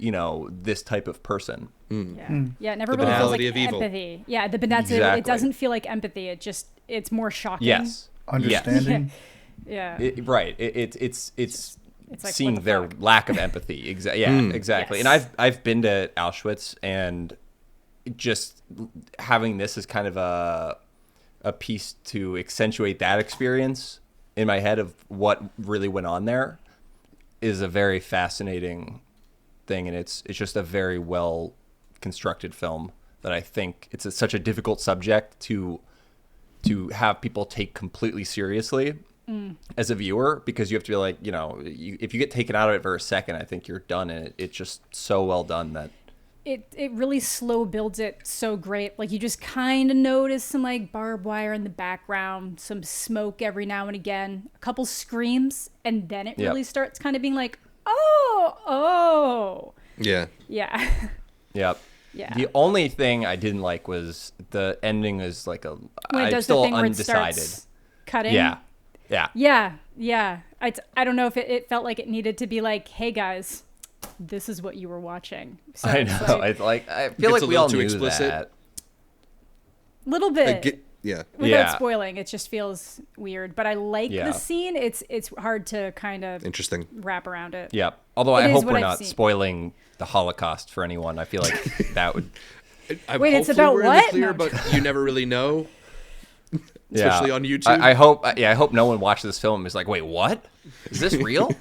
this type of person. Yeah, it never The really feels like banality of evil. empathy. Yeah, that's it. It Exactly. doesn't feel like empathy. It's more shocking. Yes. Understanding. Yeah. Right. It's It's like, seeing what the their fuck? lack of empathy. Exactly. Yes. And I've been to Auschwitz, and just having this as kind of a piece to accentuate that experience in my head of what really went on there is a very fascinating thing, and it's just a very well constructed film that I think it's such a difficult subject to have people take completely seriously as a viewer, because you have to be like, if you get taken out of it for a second, I think you're done. And it's just so well done that It really slow builds it so great. Like, you just kind of notice some like barbed wire in the background, some smoke every now and again, a couple screams, and then it Yep. really starts kind of being like, oh, Yeah. yeah. Yep. Yeah. The only thing I didn't like was the ending is like When it I'm does still the thing undecided. where it starts cutting. Yeah. Yeah. I don't know if it felt like it needed to be like, hey guys, this is what you were watching. So I it's know. like, I feel Gets like a we all little too knew explicit. that. little bit. Yeah. Without Yeah. spoiling, it just feels weird. But I like Yeah. the scene. It's hard to kind of Interesting. wrap around it. Yep. Although It I is hope what we're I've not seen. spoiling the Holocaust for anyone. I feel like that would. Wait, it's Hopefully about we're in the what? clear, No. but you never really know. Yeah. Especially on YouTube. I hope. I hope no one watches this film and is like, "Wait, what? Is this real?"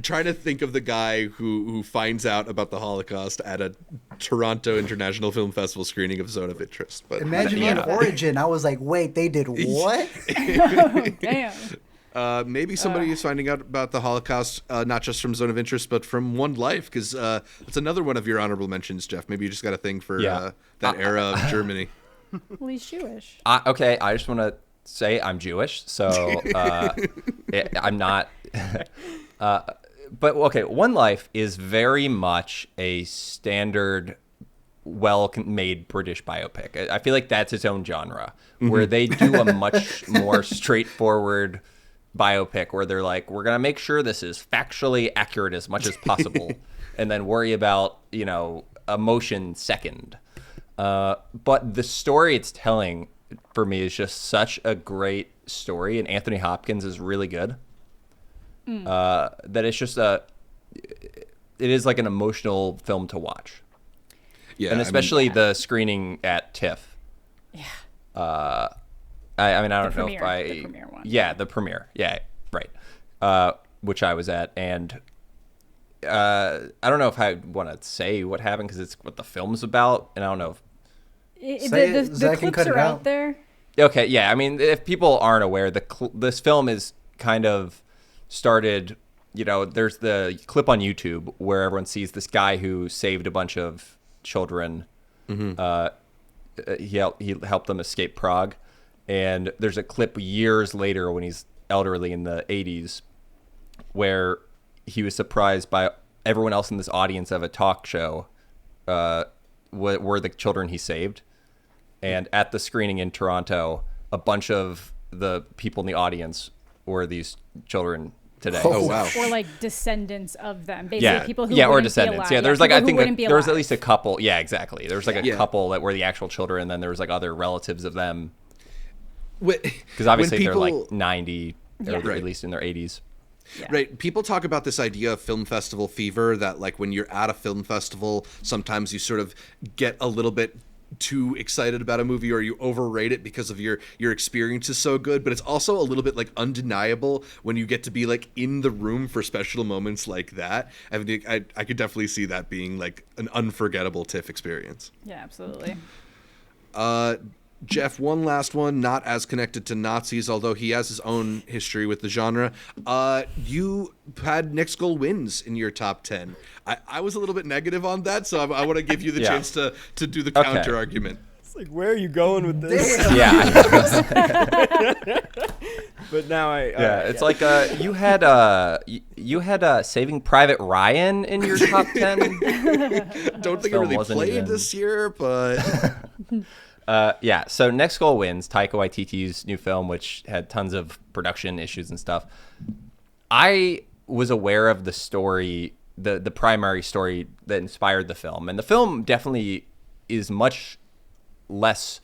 Trying to think of the guy who finds out about the Holocaust at a Toronto International Film Festival screening of Zone of Interest. But Imagine Yeah. that origin. I was like, wait, they did what? Damn. maybe somebody is finding out about the Holocaust, not just from Zone of Interest, but from One Life, because it's another one of your honorable mentions, Jeff. Maybe you just got a thing for Yeah. that era of Germany. Well, he's Jewish. Okay, I just want to say I'm Jewish, so I'm not. But okay, One Life is very much a standard, well-made British biopic. I feel like that's its own genre, where they do a much more straightforward biopic, where they're like, we're gonna make sure this is factually accurate as much as possible, and then worry about emotion second. But the story it's telling for me is just such a great story, and Anthony Hopkins is really good. That it's just it is like an emotional film to watch, Yeah, and I mean, especially the screening at TIFF. Yeah. I mean, I don't know premiere, if I the premiere one. Yeah, the premiere. Yeah, right. Which I was at, and I don't know if I want to say what happened because it's what the film's about, and I don't know if Say it, The Zach can clips cut it are out out. there. Okay, yeah. I mean, if people aren't aware, this film is kind of started. There's the clip on YouTube where everyone sees this guy who saved a bunch of children. He helped them escape Prague, and there's a clip years later when he's elderly in the 80s where he was surprised by everyone else in this audience of a talk show were the children he saved. And at the screening in Toronto, a bunch of the people in the audience were these children today. Oh, wow. Or like descendants of them, basically people who or wouldn't descendants. be alive. Yeah, there's like I think wouldn't be there was at alive. least a couple. Yeah, exactly. There was like a Yeah. couple that were the actual children, and then there was like other relatives of them. Because Because obviously they're like 90, or Yeah. at least in their 80s. Yeah. Right. People talk about this idea of film festival fever, that like when you're at a film festival, sometimes you sort of get a little bit too excited about a movie, or you overrate it because of your experience is so good. But it's also a little bit like undeniable when you get to be like in the room for special moments like that. I mean, I could definitely see that being like an unforgettable TIFF experience. Yeah, absolutely. Jeff, one last one, not as connected to Nazis, although he has his own history with the genre. You had Nick Skull Wins in your top 10. I was a little bit negative on that, so I want to give you the Yeah. chance to do the Okay. counter argument. It's like, where are you going with this? Damn. Yeah. But now Yeah, it's like you had Saving Private Ryan in your top 10. Don't think it Film really wasn't played even- this year, but Yeah, so Next Goal Wins, Taika Waititi's new film, which had tons of production issues and stuff. I was aware of the story, the primary story that inspired the film, and the film definitely is much less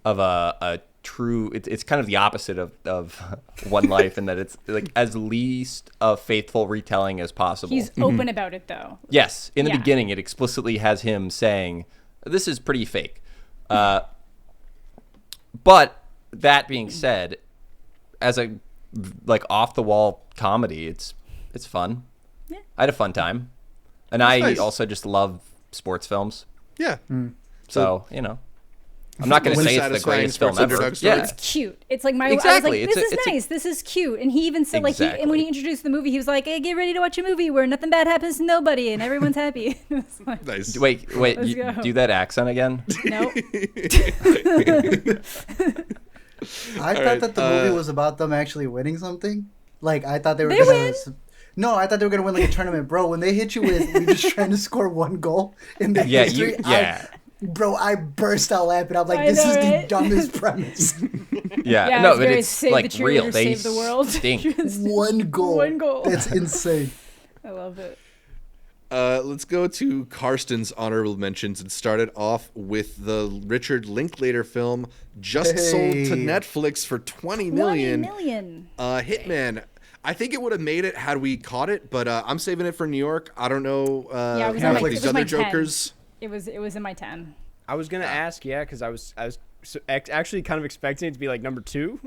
of a true. It's kind of the opposite of One Life, in that it's like as least a faithful retelling as possible. He's open about it though. Yes, in the Yeah. beginning, it explicitly has him saying, "This is pretty fake." But that being said, as a like off the wall comedy, it's fun. Yeah. I had a fun time, and I nice. also just love sports films. yeah. So you know, I'm not going to When say it's the satisfying greatest film sports ever. underdog story. Yeah, It's cute. It's like my Exactly. I was like, It's this a- is it's a- nice. This is cute. And he even said like and when Exactly. he introduced the movie, he was like, "Hey, get ready to watch a movie where nothing bad happens to nobody and everyone's happy." It's like, Nice. wait, Let's you, go. do that accent again. nope. I thought that the movie was about them actually winning something. Like I thought they were They gonna. win. No, I thought they were gonna win like a tournament, bro. When they hit you with you just trying to score one goal in the Yeah, history, I burst out laughing. I'm like, I this know, is right? the dumbest premise. Yeah, Yeah, no, it's but very it's save like the real. cheerleaders, They save the world. stink. One goal. One goal. That's insane. I love it. Let's go to Karsten's honorable mentions and start it off with the Richard Linklater film just sold to Hey. Netflix for $20 20 million. million. Hitman. I think it would have made it had we caught it, but I'm saving it for New York. I don't know Yeah, it was on like my- these it was my other 10. jokers. It was in my 10. I was gonna ask, yeah, because I was actually kind of expecting it to be like number 2,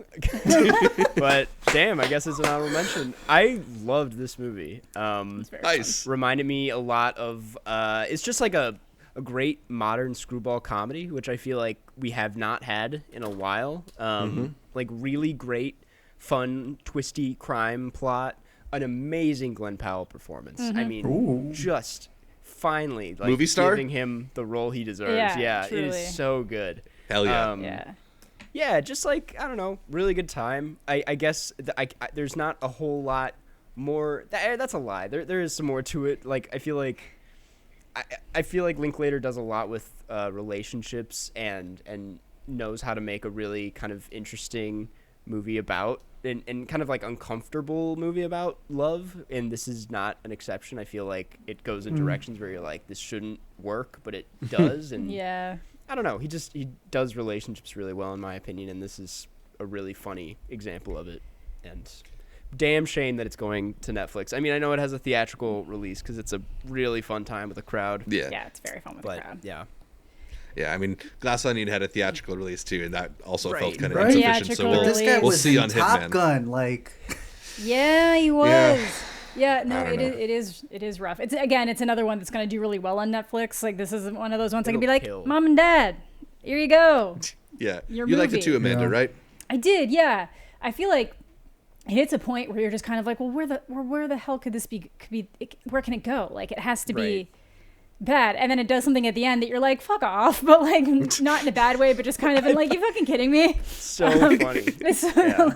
but damn, I guess it's an honorable mention. I loved this movie. It's very Nice. Reminded me a lot of. It's just like a great modern screwball comedy, which I feel like we have not had in a while. Like really great, fun, twisty crime plot, an amazing Glenn Powell performance. I mean, just finally like Movie star? giving him the role he deserves. Yeah, it truly. is so good. Hell yeah. Yeah. Yeah, just like I don't know, really good time. I guess there's not a whole lot more. That's a lie. There is some more to it. Like I feel like Linklater does a lot with relationships and knows how to make a really kind of interesting movie about and kind of like uncomfortable movie about love. And this is not an exception. I feel like it goes in directions where you're like, this shouldn't work, but it does. And Yeah. I don't know. He does relationships really well, in my opinion, and this is a really funny example of it. And damn shame that it's going to Netflix. I mean, I know it has a theatrical release because it's a really fun time with a crowd. Yeah. Yeah, it's very fun with But the crowd. yeah, Yeah, I mean, Glass Onion had a theatrical release too, and that also felt Right. kind of Right. insufficient. So Theatrical we'll, This guy We'll was see in on Top Hitman. Gun. Like, Yeah, he was. Yeah. Yeah, no, I don't it is rough. It's another one that's gonna do really well on Netflix. Like this is one of those ones I can be It'll like, kill. Mom and Dad, here you go. yeah. Your You liked it movie. too, Amanda, Yeah. right? I did, yeah. I feel like it hits a point where you're just kind of like, well, where the hell could this be? Where can it go? Like it has to be Right. bad, and then it does something at the end that you're like, fuck off, but like not in a bad way, but just kind of in like, you fucking kidding me? so funny. It's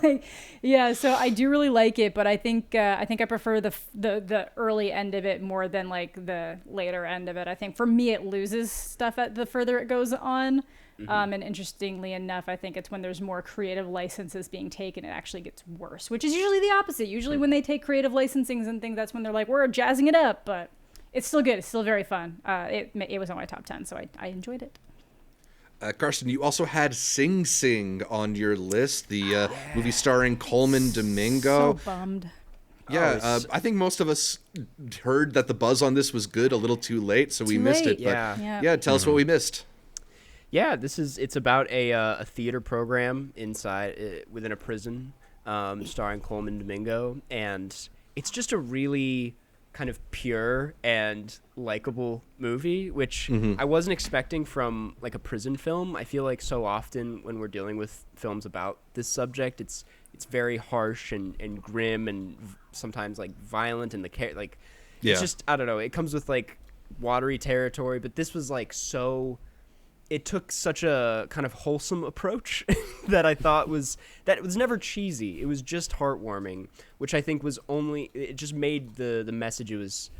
like, yeah, so I do really like it, but I think I prefer the early end of it more than like the later end of it. I think for me it loses stuff at the further it goes on. And interestingly enough, I think it's when there's more creative licenses being taken, it actually gets worse, which is usually the opposite. Usually when they take creative licensings and things, that's when they're like, we're jazzing it up. But it's still good. It's still very fun. It was on my top 10, so I enjoyed it. Karsten, you also had Sing Sing on your list, the movie starring Coleman Domingo. So bummed. Yeah, I think most of us heard that the buzz on this was good a little too late, so we missed it. But Yeah. Tell us what we missed. Yeah, it's about a theater program inside within a prison, starring Coleman Domingo, and it's just a really kind of pure and likable movie, which I wasn't expecting from like a prison film. I feel like so often when we're dealing with films about this subject, it's very harsh and grim and sometimes like violent, and it's just, I don't know, it comes with like watery territory, but this was like it took such a kind of wholesome approach that I thought was never cheesy. It was just heartwarming, which I think it just made the message it was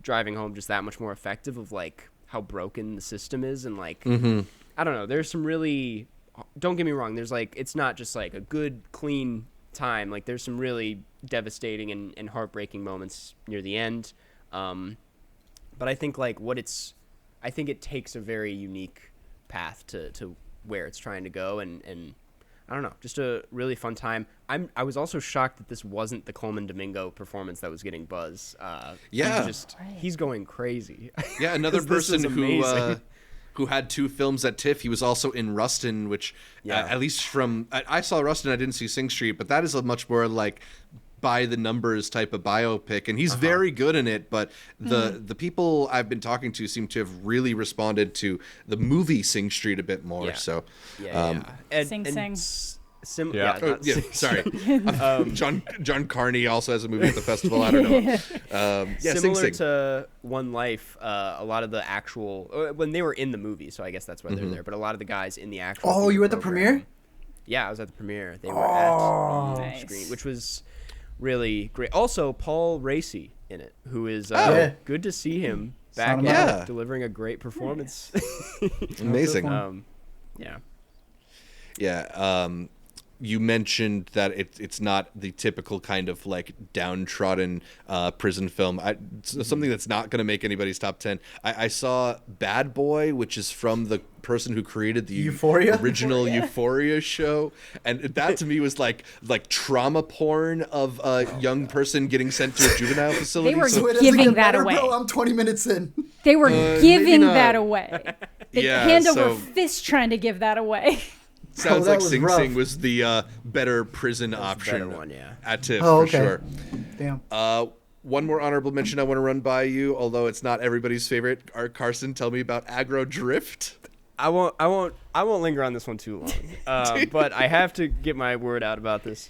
driving home just that much more effective, of like how broken the system is. And like, I don't know, there's some really, don't get me wrong, there's like, it's not just like a good, clean time. Like there's some really devastating and heartbreaking moments near the end. But I think like I think it takes a very unique path to where it's trying to go, and I don't know, just a really fun time. I was also shocked that this wasn't the Coleman Domingo performance that was getting buzz. He's going crazy. Yeah, another person who had 2 films at TIFF. He was also in Rustin, which at least I saw Rustin. I didn't see Sing Street, but that is a much more like by the numbers type of biopic, and he's very good in it. But the people I've been talking to seem to have really responded to the movie Sing Street a bit more. So Sing Sing. Sorry. John Carney also has a movie at the festival. I don't know. Similar Sing Sing. to One Life, a lot of the actual when they were in the movie, so I guess that's why they're there. But a lot of the guys in the actual. Oh, you were at the premiere? Yeah, I was at the premiere. They were at the screen, which was really great. Also, Paul Raci in it, who is good to see him back delivering a great performance. Amazing. You mentioned that it's not the typical kind of like downtrodden prison film. Something that's not going to make anybody's top 10. I saw Bad Boy, which is from the person who created the original Euphoria show, and that to me was like trauma porn of a young person getting sent to a juvenile facility. They were giving that away. Bro, I'm 20 minutes in. They were giving that away. Hand over so fist trying to give that away. Sounds like Sing Sing was the better prison option at TIFF for sure. Damn. One more honorable mention I want to run by you, although it's not everybody's favorite. Carson, tell me about Aggro Drift. I won't linger on this one too long. But I have to get my word out about this.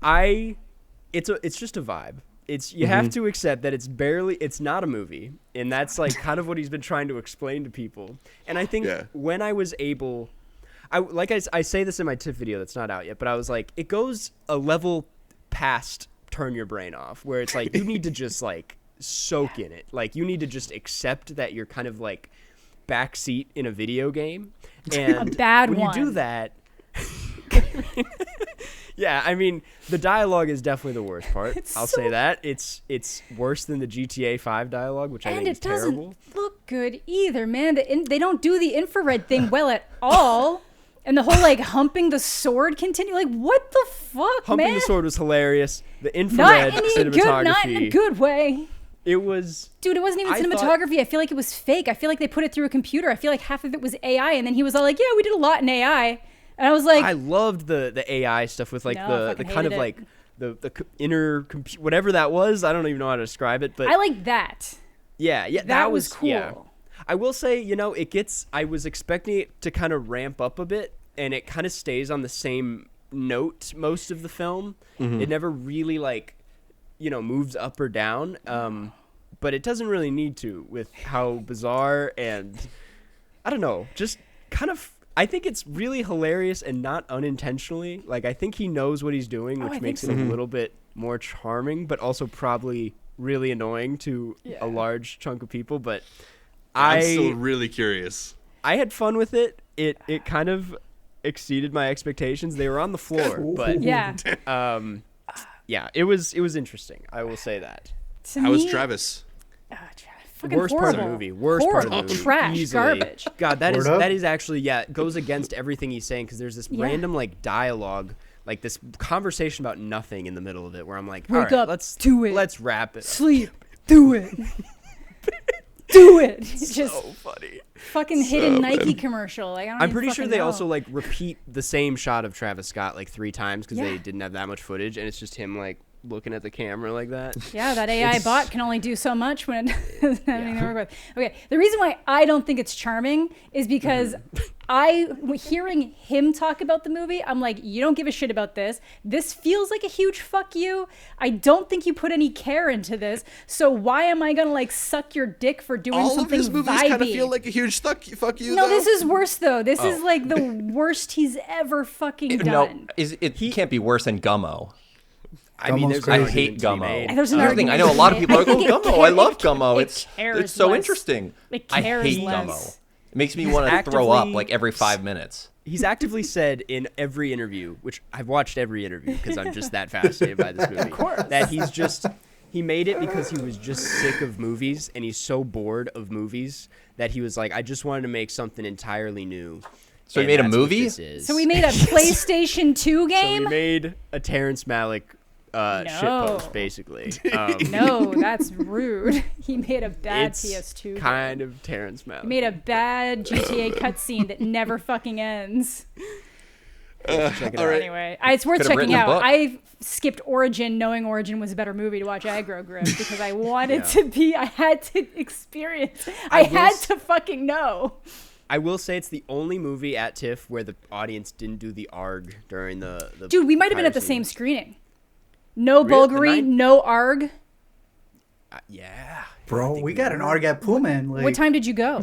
It's just a vibe. You have to accept that it's not a movie, and that's like kind of what he's been trying to explain to people. And I think when I was able, I say this in my TIFF video that's not out yet, but I was like, it goes a level past turn your brain off, where it's like you need to just like soak in it. Like you need to just accept that you're kind of like backseat in a video game, and a bad when one. you do that. Yeah, I mean, the dialogue is definitely the worst part. I'll say that. It's worse than the GTA 5 dialogue, which I think is terrible. And it doesn't look good either, man. They don't do the infrared thing well at all. And the whole, like, humping the sword continue. Like, what the fuck, Humping man? the sword was hilarious. The infrared cinematography. Not in a good way. It was... Dude, it wasn't even cinematography. I feel like it was fake. I feel like they put it through a computer. I feel like half of it was AI. And then he was all like, yeah, we did a lot in AI. And I was like... I loved the AI stuff with, like, the kind of, like, the inner... whatever that was. I don't even know how to describe it, but... I like that. Yeah, that was cool. Yeah. I will say, you know, I was expecting it to kind of ramp up a bit, and it kind of stays on the same note most of the film. It never really, like, you know, moves up or down, but it doesn't really need to with how bizarre and, I don't know, just kind of, I think it's really hilarious and not unintentionally. Like, I think he knows what he's doing, which makes it a little bit more charming, but also probably really annoying to a large chunk of people, but... I'm still really curious. I had fun with it. it kind of exceeded my expectations. They were on the floor, but Yeah. yeah, it was interesting. I will say that. To How was me- Travis? Fucking Worst part of the horrible. movie. Worst part of the movie. Trash. Easily. Garbage. God, Word up. that is actually it goes against everything he's saying because there's this random like dialogue, like this conversation about nothing in the middle of it where I'm like, all Wake right, up, let's do it. Let's wrap it. Sleep. Do it. Do it. It's just So funny. fucking hidden Nike commercial. Like, I don't I'm even pretty sure fucking they know. also like repeat the same shot of Travis Scott like 3 times because Yeah. they didn't have that much footage, and it's just him like looking at the camera like that. Yeah, that AI It's- bot can only do so much when it doesn't have anything to work with. Okay, the reason why I don't think it's charming is because hearing him talk about the movie, I'm like, you don't give a shit about this. This feels like a huge fuck you. I don't think you put any care into this. So why am I gonna like suck your dick for doing All of something his movies vibey? kind of feel like a huge fuck you. No, though. this is worse though. This is like the worst he's ever fucking No, done. it can't be worse than Gummo. I mean, there's crazy. an I hate argument to be Gummo. made. There's an Here's the thing, I know a argument lot to of be people are like, made. oh, Gummo, I love Gummo. It cares It's so less. interesting. It I cares hate less. Gummo. It makes me want to throw up actively- like every 5 minutes. He's actively said in every interview, which I've watched every interview because I'm just that fascinated by this movie, that he made it because he was just sick of movies and he's so bored of movies that he was like, I just wanted to make something entirely new. So he And made a that's what movie? this is. So we made a PlayStation 2 So game? we made a Terrence Malick shitpost, basically. No, that's rude. He made a bad It's PS2 game. kind of Terrence Malick. He made a bad GTA cutscene that never fucking ends. Check it all out. right. Anyway, it's worth Could've checking written a out. book. I skipped Origin knowing Origin was a better movie to watch Aggro Grip because I wanted to be, I had to experience, I will had s- to fucking know. I will say it's the only movie at TIFF where the audience didn't do the ARG during the Dude, we might have been at the entire same scene. screening. No Really? The Bulgari, nine- no ARG. Yeah. Bro, we got an ARG at Pullman. Like, What time did you go?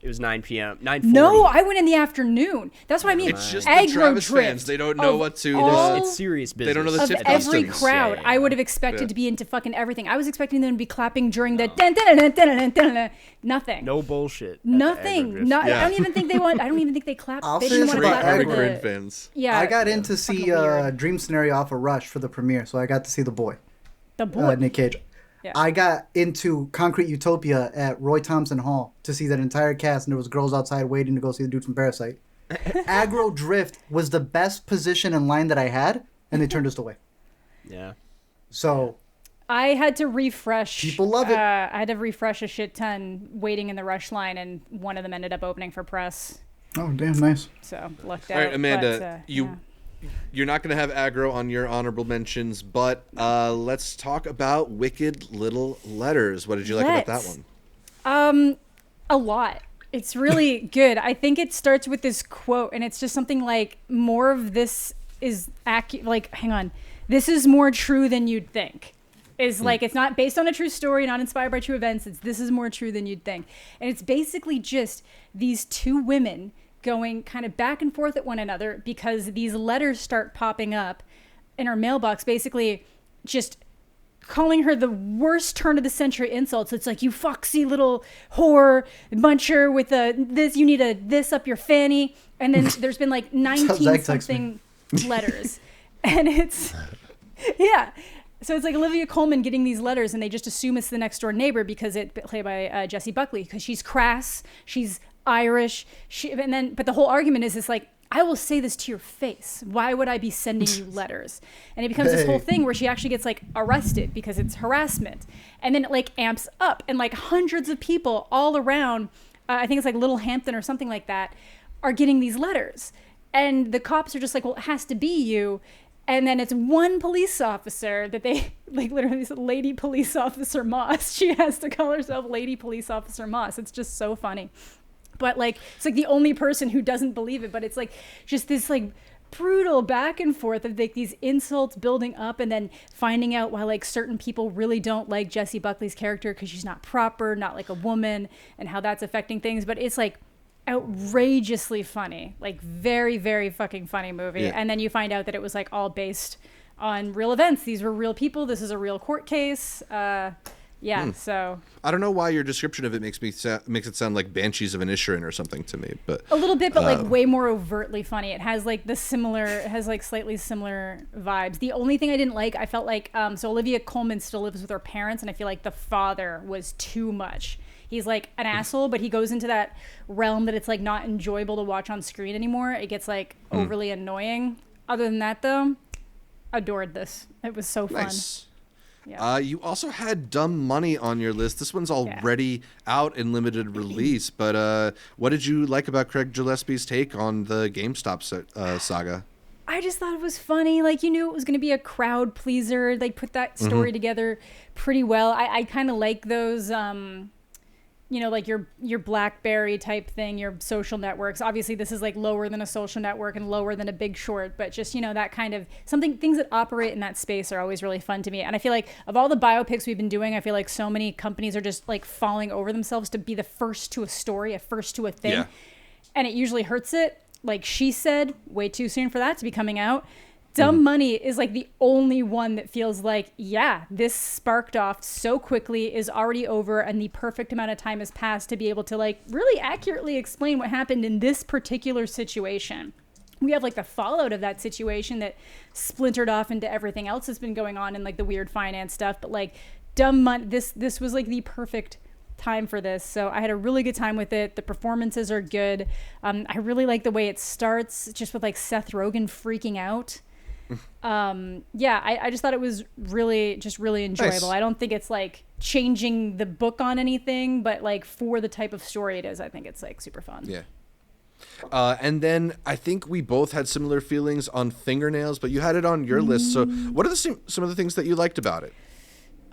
It was 9 p.m. 9:40. No, I went in the afternoon. That's what I mean. It's just the Aggro Travis drift fans. They don't know of what to. all- It's serious business. They don't know the of tip every customs. crowd, Yeah, I would have expected to be into fucking everything. I was expecting them to be clapping during the dun, dun, dun, dun, dun, dun, dun. Nothing. No bullshit. at the Nothing. Aggro Not. Yeah. I don't even think they want. I don't even think they clapped. I'll They say didn't this want to about clap for Aggro Aggro. Grid the. fans. Yeah. I got in to see fucking weird. Dream Scenario off of Rush for the premiere, so I got to see The Boy, The boy. Nick Cage. Yeah. I got into Concrete Utopia at Roy Thompson Hall to see that entire cast, and there was girls outside waiting to go see the dude from Parasite. Aggro Drift was the best position in line that I had, and they turned us away. Yeah. So I had to refresh. People love it. I had to refresh a shit ton waiting in the rush line, and one of them ended up opening for press. oh damn nice. So lucked All out. right, Amanda, but, you. yeah. You're not going to have aggro on your honorable mentions, but let's talk about Wicked Little Letters. What did you like about that Let's. one? A lot. It's really good. I think it starts with this quote, and it's just something like, more of this is like, hang on, this is more true than you'd think. Is like, it's not based on a true story, not inspired by true events. It's, this is more true than you'd think. And it's basically just these two women going kind of back and forth at one another because these letters start popping up in her mailbox, basically just calling her the worst turn of the century insults. It's like, you foxy little whore muncher with a this, you need a this up your fanny. And then there's been like 19 Zach texts something letters. And it's, yeah. So it's like Olivia Colman getting these letters, and they just assume it's the next door neighbor because it's played by Jessie Buckley, because she's crass, she's Irish, but the whole argument is this, like, I will say this to your face. Why would I be sending you letters? And it becomes this whole thing where she actually gets like arrested because it's harassment, and then it like amps up, and like hundreds of people all around, I think it's like Little Hampton or something like that, are getting these letters, and the cops are just like, well, it has to be you. And then it's one police officer that they, like, literally said, Lady Police Officer Moss. She has to call herself Lady Police Officer Moss. It's just so funny. But, like, it's like the only person who doesn't believe it. But it's like just this, like, brutal back and forth of like these insults building up, and then finding out why like certain people really don't like Jessie Buckley's character because she's not proper, not like a woman, and how that's affecting things. But it's like outrageously funny, like very, very fucking funny movie. Yeah. And then you find out that it was like all based on real events. These were real people. This is a real court case. Yeah, so I don't know why your description of it makes it sound like Banshees of Inisherin or something to me, but a little bit, but like way more overtly funny. It has like slightly similar vibes. The only thing I didn't like, I felt like, so Olivia Colman still lives with her parents, and I feel like the father was too much. He's like an asshole, but he goes into that realm that it's like not enjoyable to watch on screen anymore. It gets like overly annoying. Other than that, though, adored this. It was so fun. nice. Yeah. You also had Dumb Money on your list. This one's already out in limited release, but what did you like about Craig Gillespie's take on the GameStop saga? I just thought it was funny. Like, you knew it was going to be a crowd pleaser. Like, put that story together pretty well. I kind of like those, like your BlackBerry type thing, your social networks. Obviously, this is like lower than a social network and lower than a Big Short, but just, that kind of things that operate in that space are always really fun to me. And I feel like of all the biopics we've been doing, I feel like so many companies are just like falling over themselves to be the first to a story, first to a thing. Yeah. And it usually hurts it. Like She Said, way too soon for that to be coming out. Dumb Money is like the only one that feels like, yeah, this sparked off so quickly, is already over, and the perfect amount of time has passed to be able to like really accurately explain what happened in this particular situation. We have like the fallout of that situation that splintered off into everything else that's been going on and like the weird finance stuff. But like Dumb Money, this was like the perfect time for this. So I had a really good time with it. The performances are good. I really like the way it starts, just with like Seth Rogen freaking out. I just thought it was really enjoyable. Nice. I don't think it's like changing the book on anything, but like for the type of story it is, I think it's like super fun. Yeah. And then I think we both had similar feelings on Fingernails, but you had it on your list. So what are some of the things that you liked about it?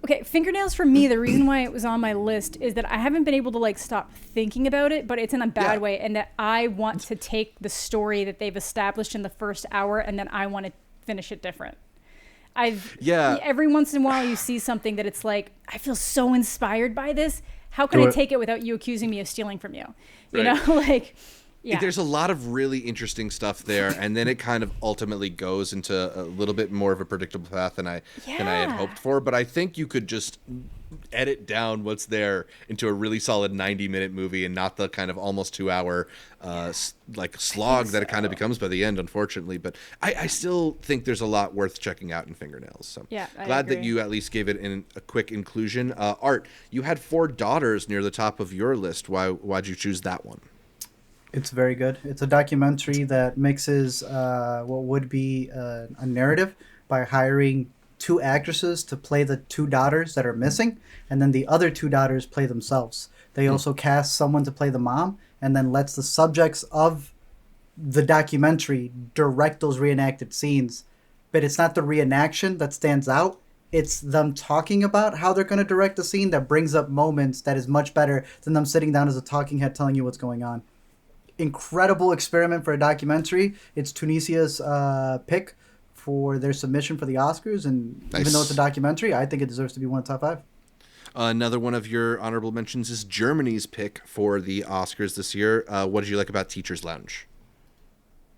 Okay, Fingernails for me, the reason why it was on my list is that I haven't been able to like stop thinking about it, but it's in a bad way, and that I want to take the story that they've established in the first hour, and then I want to finish it different. Every once in a while you see something that it's like, I feel so inspired by this. How can I take it without you accusing me of stealing from you? You know, like, yeah. There's a lot of really interesting stuff there, and then it kind of ultimately goes into a little bit more of a predictable path than I had hoped for. But I think you could just edit down what's there into a really solid 90-minute movie, and not the kind of almost 2-hour slog that it kind of becomes by the end, unfortunately. But I still think there's a lot worth checking out in Fingernails. So glad that you at least gave it a quick inclusion. Art, you had 4 Daughters near the top of your list. Why'd you choose that one? It's very good. It's a documentary that mixes what would be a narrative by hiring 2 actresses to play the 2 daughters that are missing, and then the other 2 daughters play themselves. They also cast someone to play the mom, and then lets the subjects of the documentary direct those reenacted scenes. But it's not the reenaction that stands out. It's them talking about how they're going to direct the scene that brings up moments that is much better than them sitting down as a talking head telling you what's going on. Incredible experiment for a documentary. It's Tunisia's pick for their submission for the Oscars, and even though it's a documentary, I think it deserves to be one of the top 5. Another one of your honorable mentions is Germany's pick for the Oscars this year. What did you like about Teacher's Lounge?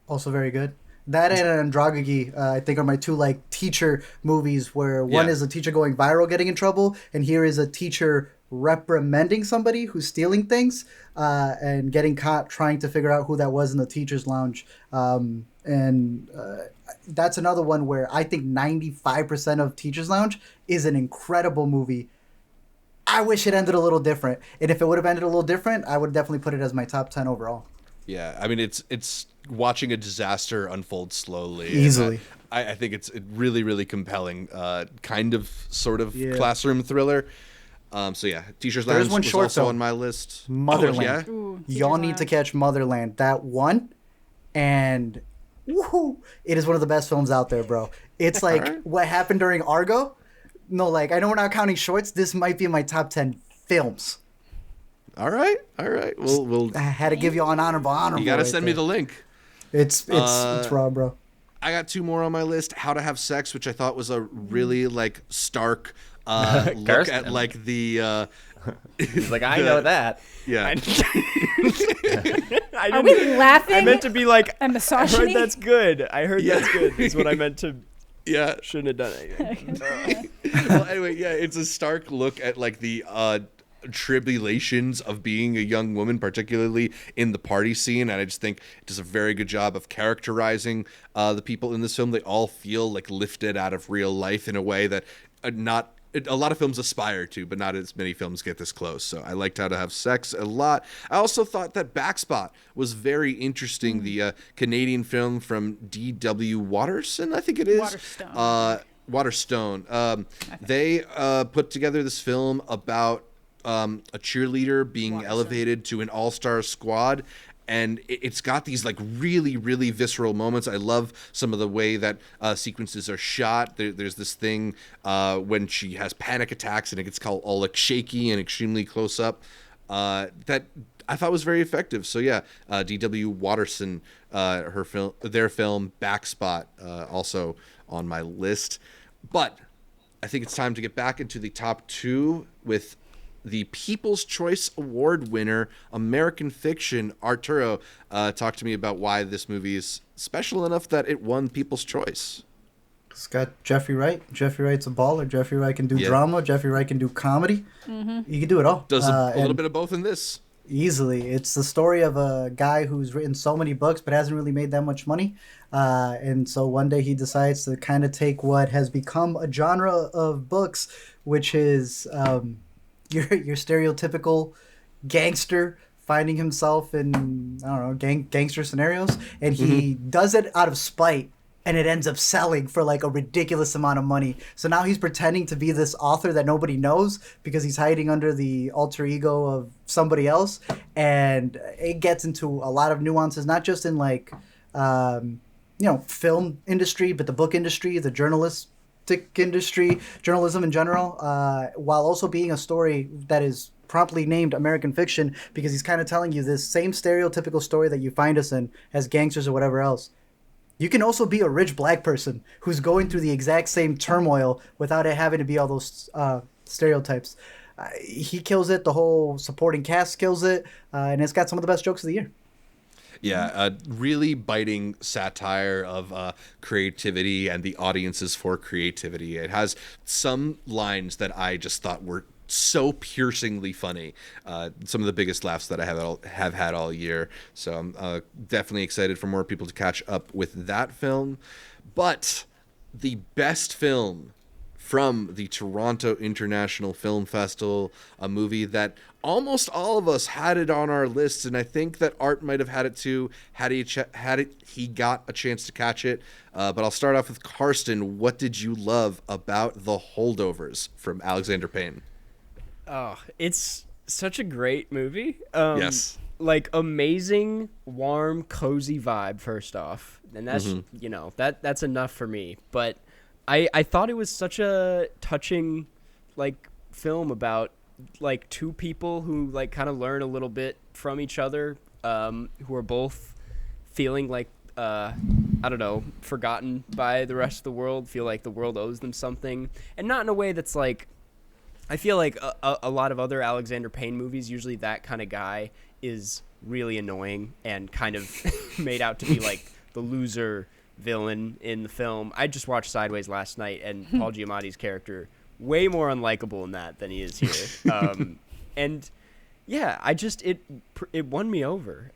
Also very good. That and Andragogy, I think, are my 2 like teacher movies, where one is a teacher going viral, getting in trouble, and here is a teacher reprimanding somebody who's stealing things and getting caught trying to figure out who that was in the teacher's lounge. That's another one where I think 95% of Teacher's Lounge is an incredible movie. I wish it ended a little different. And if it would have ended a little different, I would definitely put it as my top 10 overall. Yeah, I mean, it's watching a disaster unfold slowly. Easily. I think it's really, really compelling, sort of classroom thriller. Teacher's Lounge was also on my list. Motherland. Ooh, Y'all need to catch Motherland. That one, and woohoo, it is one of the best films out there, bro. It's like what happened during Argo. No, like, I know we're not counting shorts. This might be in my top 10 films. All right. We'll I had to give you an honorable. You got to send me the link. It's raw, bro. I got 2 more on my list. How to Have Sex, which I thought was a really like stark look at like the He's like, I know that. Yeah. Are we laughing? I meant to be like, a misogyny? I heard that's good. That's good. Is what I meant to Yeah. Shouldn't have done anything. Well, anyway, yeah, it's a stark look at like the tribulations of being a young woman, particularly in the party scene. And I just think it does a very good job of characterizing the people in this film. They all feel like lifted out of real life in a way that not a lot of films aspire to, but not as many films get this close. So I liked How to Have Sex a lot. I also thought that Backspot was very interesting. The Canadian film from D.W. Waterson, I think it is. Waterstone. They put together this film about a cheerleader being elevated to an all-star squad. And it's got these like really, really visceral moments. I love some of the way that sequences are shot. There's this thing when she has panic attacks and it gets called all like shaky and extremely close up that I thought was very effective. So yeah, D.W. Waterson, their film Backspot, also on my list. But I think it's time to get back into the top two with the People's Choice Award winner, American Fiction. Arturo, talk to me about why this movie is special enough that it won People's Choice. It's got Jeffrey Wright. Jeffrey Wright's a baller. Jeffrey Wright can do drama. Jeffrey Wright can do comedy. He can do it all. Does a little bit of both in this. Easily. It's the story of a guy who's written so many books but hasn't really made that much money. And so one day he decides to kind of take what has become a genre of books, which is your stereotypical gangster finding himself in, I don't know, gangster scenarios. And he does it out of spite. And it ends up selling for like a ridiculous amount of money. So now he's pretending to be this author that nobody knows because he's hiding under the alter ego of somebody else. And it gets into a lot of nuances, not just in like, film industry, but the book industry, the journalistic industry, journalism in general, while also being a story that is promptly named American Fiction because he's kind of telling you this same stereotypical story that you find us in as gangsters or whatever else. You can also be a rich black person who's going through the exact same turmoil without it having to be all those stereotypes. He kills it. The whole supporting cast kills it. And it's got some of the best jokes of the year. Yeah, really biting satire of creativity and the audiences for creativity. It has some lines that I just thought were so piercingly funny. Some of the biggest laughs that I have had all year. So I'm definitely excited for more people to catch up with that film. But the best film from the Toronto International Film Festival, a movie that almost all of us had it on our lists, and I think that Art might have had it too, had he got a chance to catch it. But I'll start off with Karsten. What did you love about The Holdovers from Alexander Payne? Oh, it's such a great movie. Yes. Like amazing, warm, cozy vibe first off. And that's, that's enough for me. But I thought it was such a touching like film about like two people who like kind of learn a little bit from each other, who are both feeling like I don't know, forgotten by the rest of the world, feel like the world owes them something, and not in a way that's like, I feel like a lot of other Alexander Payne movies, usually that kind of guy is really annoying and kind of made out to be like the loser villain in the film. I just watched Sideways last night, and Paul Giamatti's character, way more unlikable in that than he is here. And yeah, it won me over.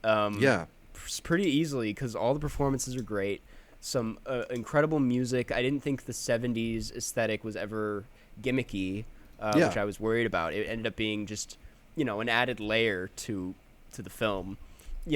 Pretty easily because all the performances are great. Some incredible music. I didn't think the 70s aesthetic was ever gimmicky. Which I was worried about. It ended up being just, an added layer to the film.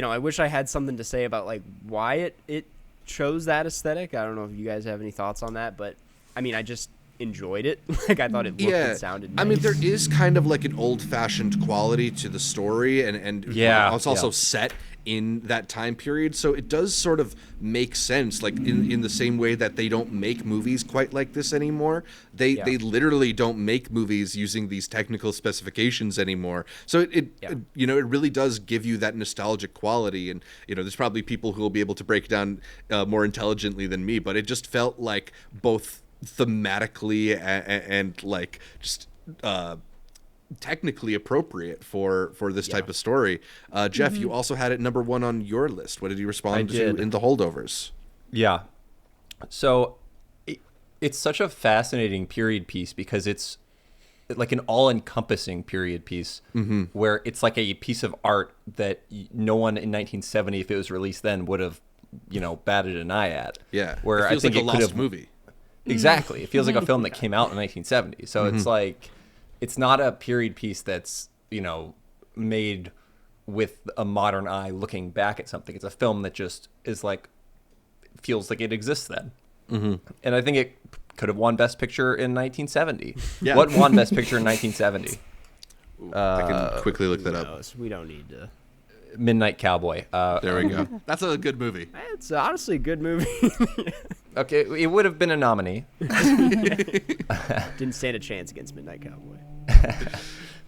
I wish I had something to say about like why it chose that aesthetic. I don't know if you guys have any thoughts on that, but I mean, I just enjoyed it. Like I thought it looked and sounded nice. I mean, there is kind of like an old-fashioned quality to the story, and it's also set in that time period, so it does sort of make sense, like in the same way that they don't make movies quite like this anymore. They literally don't make movies using these technical specifications anymore, so it really does give you that nostalgic quality. And there's probably people who will be able to break it down more intelligently than me, but it just felt like both thematically and like just technically appropriate for this type of story. Jeff, you also had it number one on your list. What did you respond to in The Holdovers? Yeah. So it's such a fascinating period piece because it's like an all-encompassing period piece where it's like a piece of art that no one in 1970, if it was released then, would have, batted an eye at. Yeah. Where it feels I think like a it could lost have movie. Exactly. It feels like a film that came out in 1970. So it's like, it's not a period piece that's, made with a modern eye looking back at something. It's a film that just is like, feels like it exists then. And I think it could have won Best Picture in 1970. Yeah. What won Best Picture in 1970? I can quickly look that up. No, we don't need to. Midnight Cowboy. There we go. That's a good movie. It's honestly a good movie. Okay, it would have been a nominee. Didn't stand a chance against Midnight Cowboy.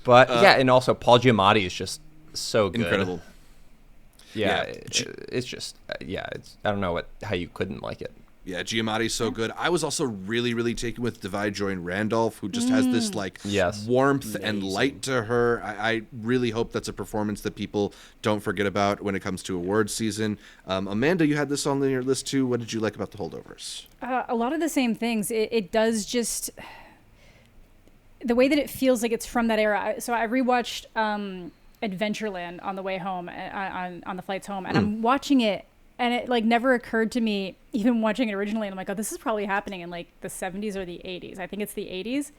But yeah, and also Paul Giamatti is just so good. Incredible. Yeah, Yeah. it's just it's I don't know how you couldn't like it. Yeah, Giamatti's so good. I was also really, really taken with Divide Joy Randolph, who just has this like warmth and light to her. I really hope that's a performance that people don't forget about when it comes to awards season. Amanda, you had this on your list too. What did you like about The Holdovers? A lot of the same things. It does just the way that it feels like it's from that era. So I rewatched Adventureland on the way home, on the flights home, and I'm watching it. And it like never occurred to me, even watching it originally, and I'm like, oh, this is probably happening in like the 70s or the 80s. I think it's the 80s.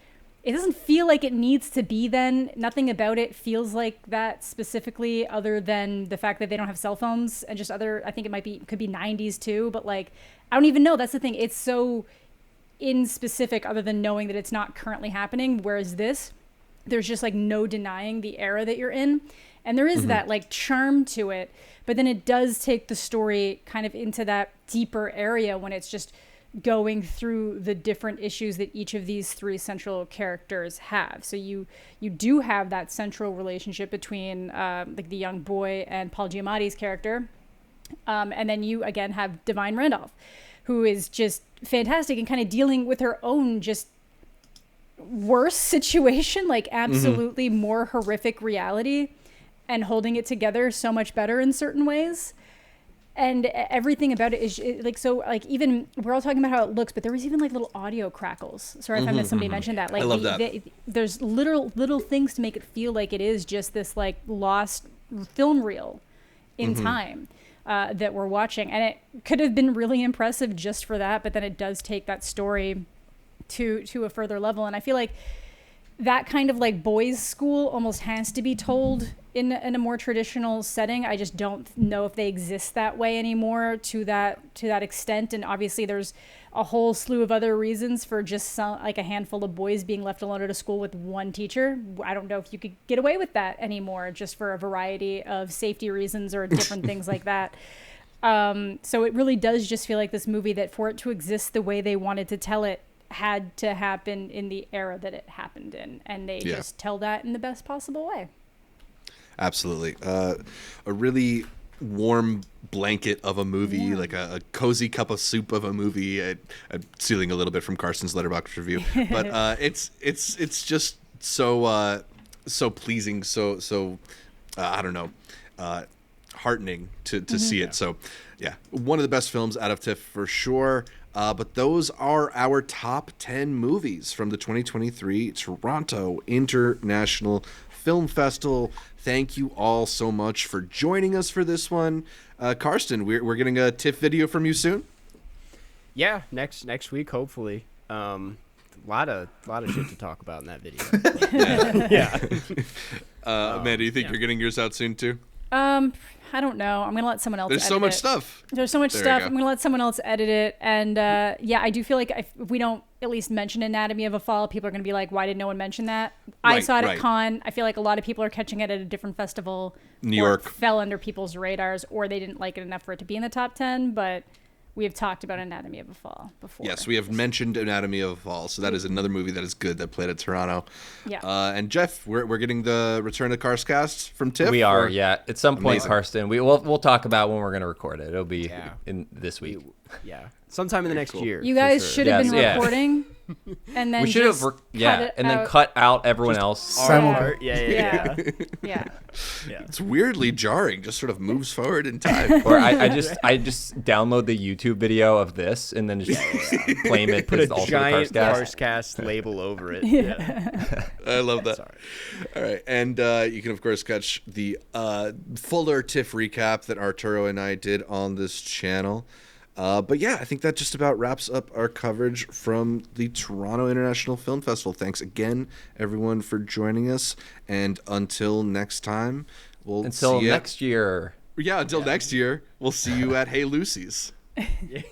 It doesn't feel like it needs to be then. Nothing about it feels like that specifically, other than the fact that they don't have cell phones and just other, I think could be 90s too, but like, I don't even know. That's the thing. It's so in specific other than knowing that it's not currently happening. Whereas this, there's just like no denying the era that you're in. And there is that like charm to it, but then it does take the story kind of into that deeper area when it's just going through the different issues that each of these three central characters have. So you do have that central relationship between like the young boy and Paul Giamatti's character. And then you again have Divine Randolph, who is just fantastic and kind of dealing with her own just worse situation, like absolutely more horrific reality, and holding it together so much better in certain ways. And everything about it is like, so like, even we're all talking about how it looks, but there was even like little audio crackles. Sorry if I missed, somebody mentioned that. Like, I love that. There's little things to make it feel like it is just this like lost film reel in time that we're watching. And it could have been really impressive just for that, but then it does take that story to a further level. And I feel like that kind of like boys' school almost has to be told in a more traditional setting. I just don't know if they exist that way anymore to that extent. And obviously there's a whole slew of other reasons for just like a handful of boys being left alone at a school with one teacher. I don't know if you could get away with that anymore, just for a variety of safety reasons or different things like that. So it really does just feel like this movie that for it to exist the way they wanted to tell it had to happen in the era that it happened in, and they just tell that in the best possible way. Absolutely. A really warm blanket of a movie, like a cozy cup of soup of a movie. I'm stealing a little bit from Karsten's Letterboxd review, but it's just so pleasing, so I don't know, heartening to see it. So yeah, one of the best films out of TIFF for sure. But those are our top 10 movies from the 2023 Toronto International Film Festival. Thank you all so much for joining us for this one. Karsten, we're getting a TIFF video from you soon? Yeah, next week, hopefully. Lot of shit to talk about in that video. Yeah. Amanda, do you think you're getting yours out soon too? I don't know. I'm going to let someone else There's edit so much it. stuff. There's so much There you stuff. go. I'm going to let someone else edit it. And yeah, I do feel like if we don't at least mention Anatomy of a Fall, people are going to be like, why did no one mention that? I Right, saw it right. at Cannes. I feel like a lot of people are catching it at a different festival. New or York. it fell under people's radars, or they didn't like it enough for it to be in the top 10. But we have talked about Anatomy of a Fall before. Yes, we have mentioned Anatomy of a Fall, so that is another movie that is good that played at Toronto. Yeah. And Jeff, we're getting the Return of Cars cast from TIFF? We are, or- yeah. At some point, Amazing. Karsten, we'll talk about when we're going to record it. It'll be in this week. Yeah, sometime in the next year. You for guys sure. should have Yes, been yeah. recording and then We should have, just yeah, cut it and then out. cut out everyone else. Simulcast. Yeah. Yeah. It's weirdly jarring. Just sort of moves forward in time. Or I just download the YouTube video of this and then just claim it. Put as a also the giant Carscast. Carscast label over it. Yeah. I love that. All right. And you can, of course, catch the fuller TIFF recap that Arturo and I did on this channel. But yeah, I think that just about wraps up our coverage from the Toronto International Film Festival. Thanks again, everyone, for joining us. And until next time, we'll see you next year. Yeah, until next year, we'll see you at Hey Lucy's. Yeah.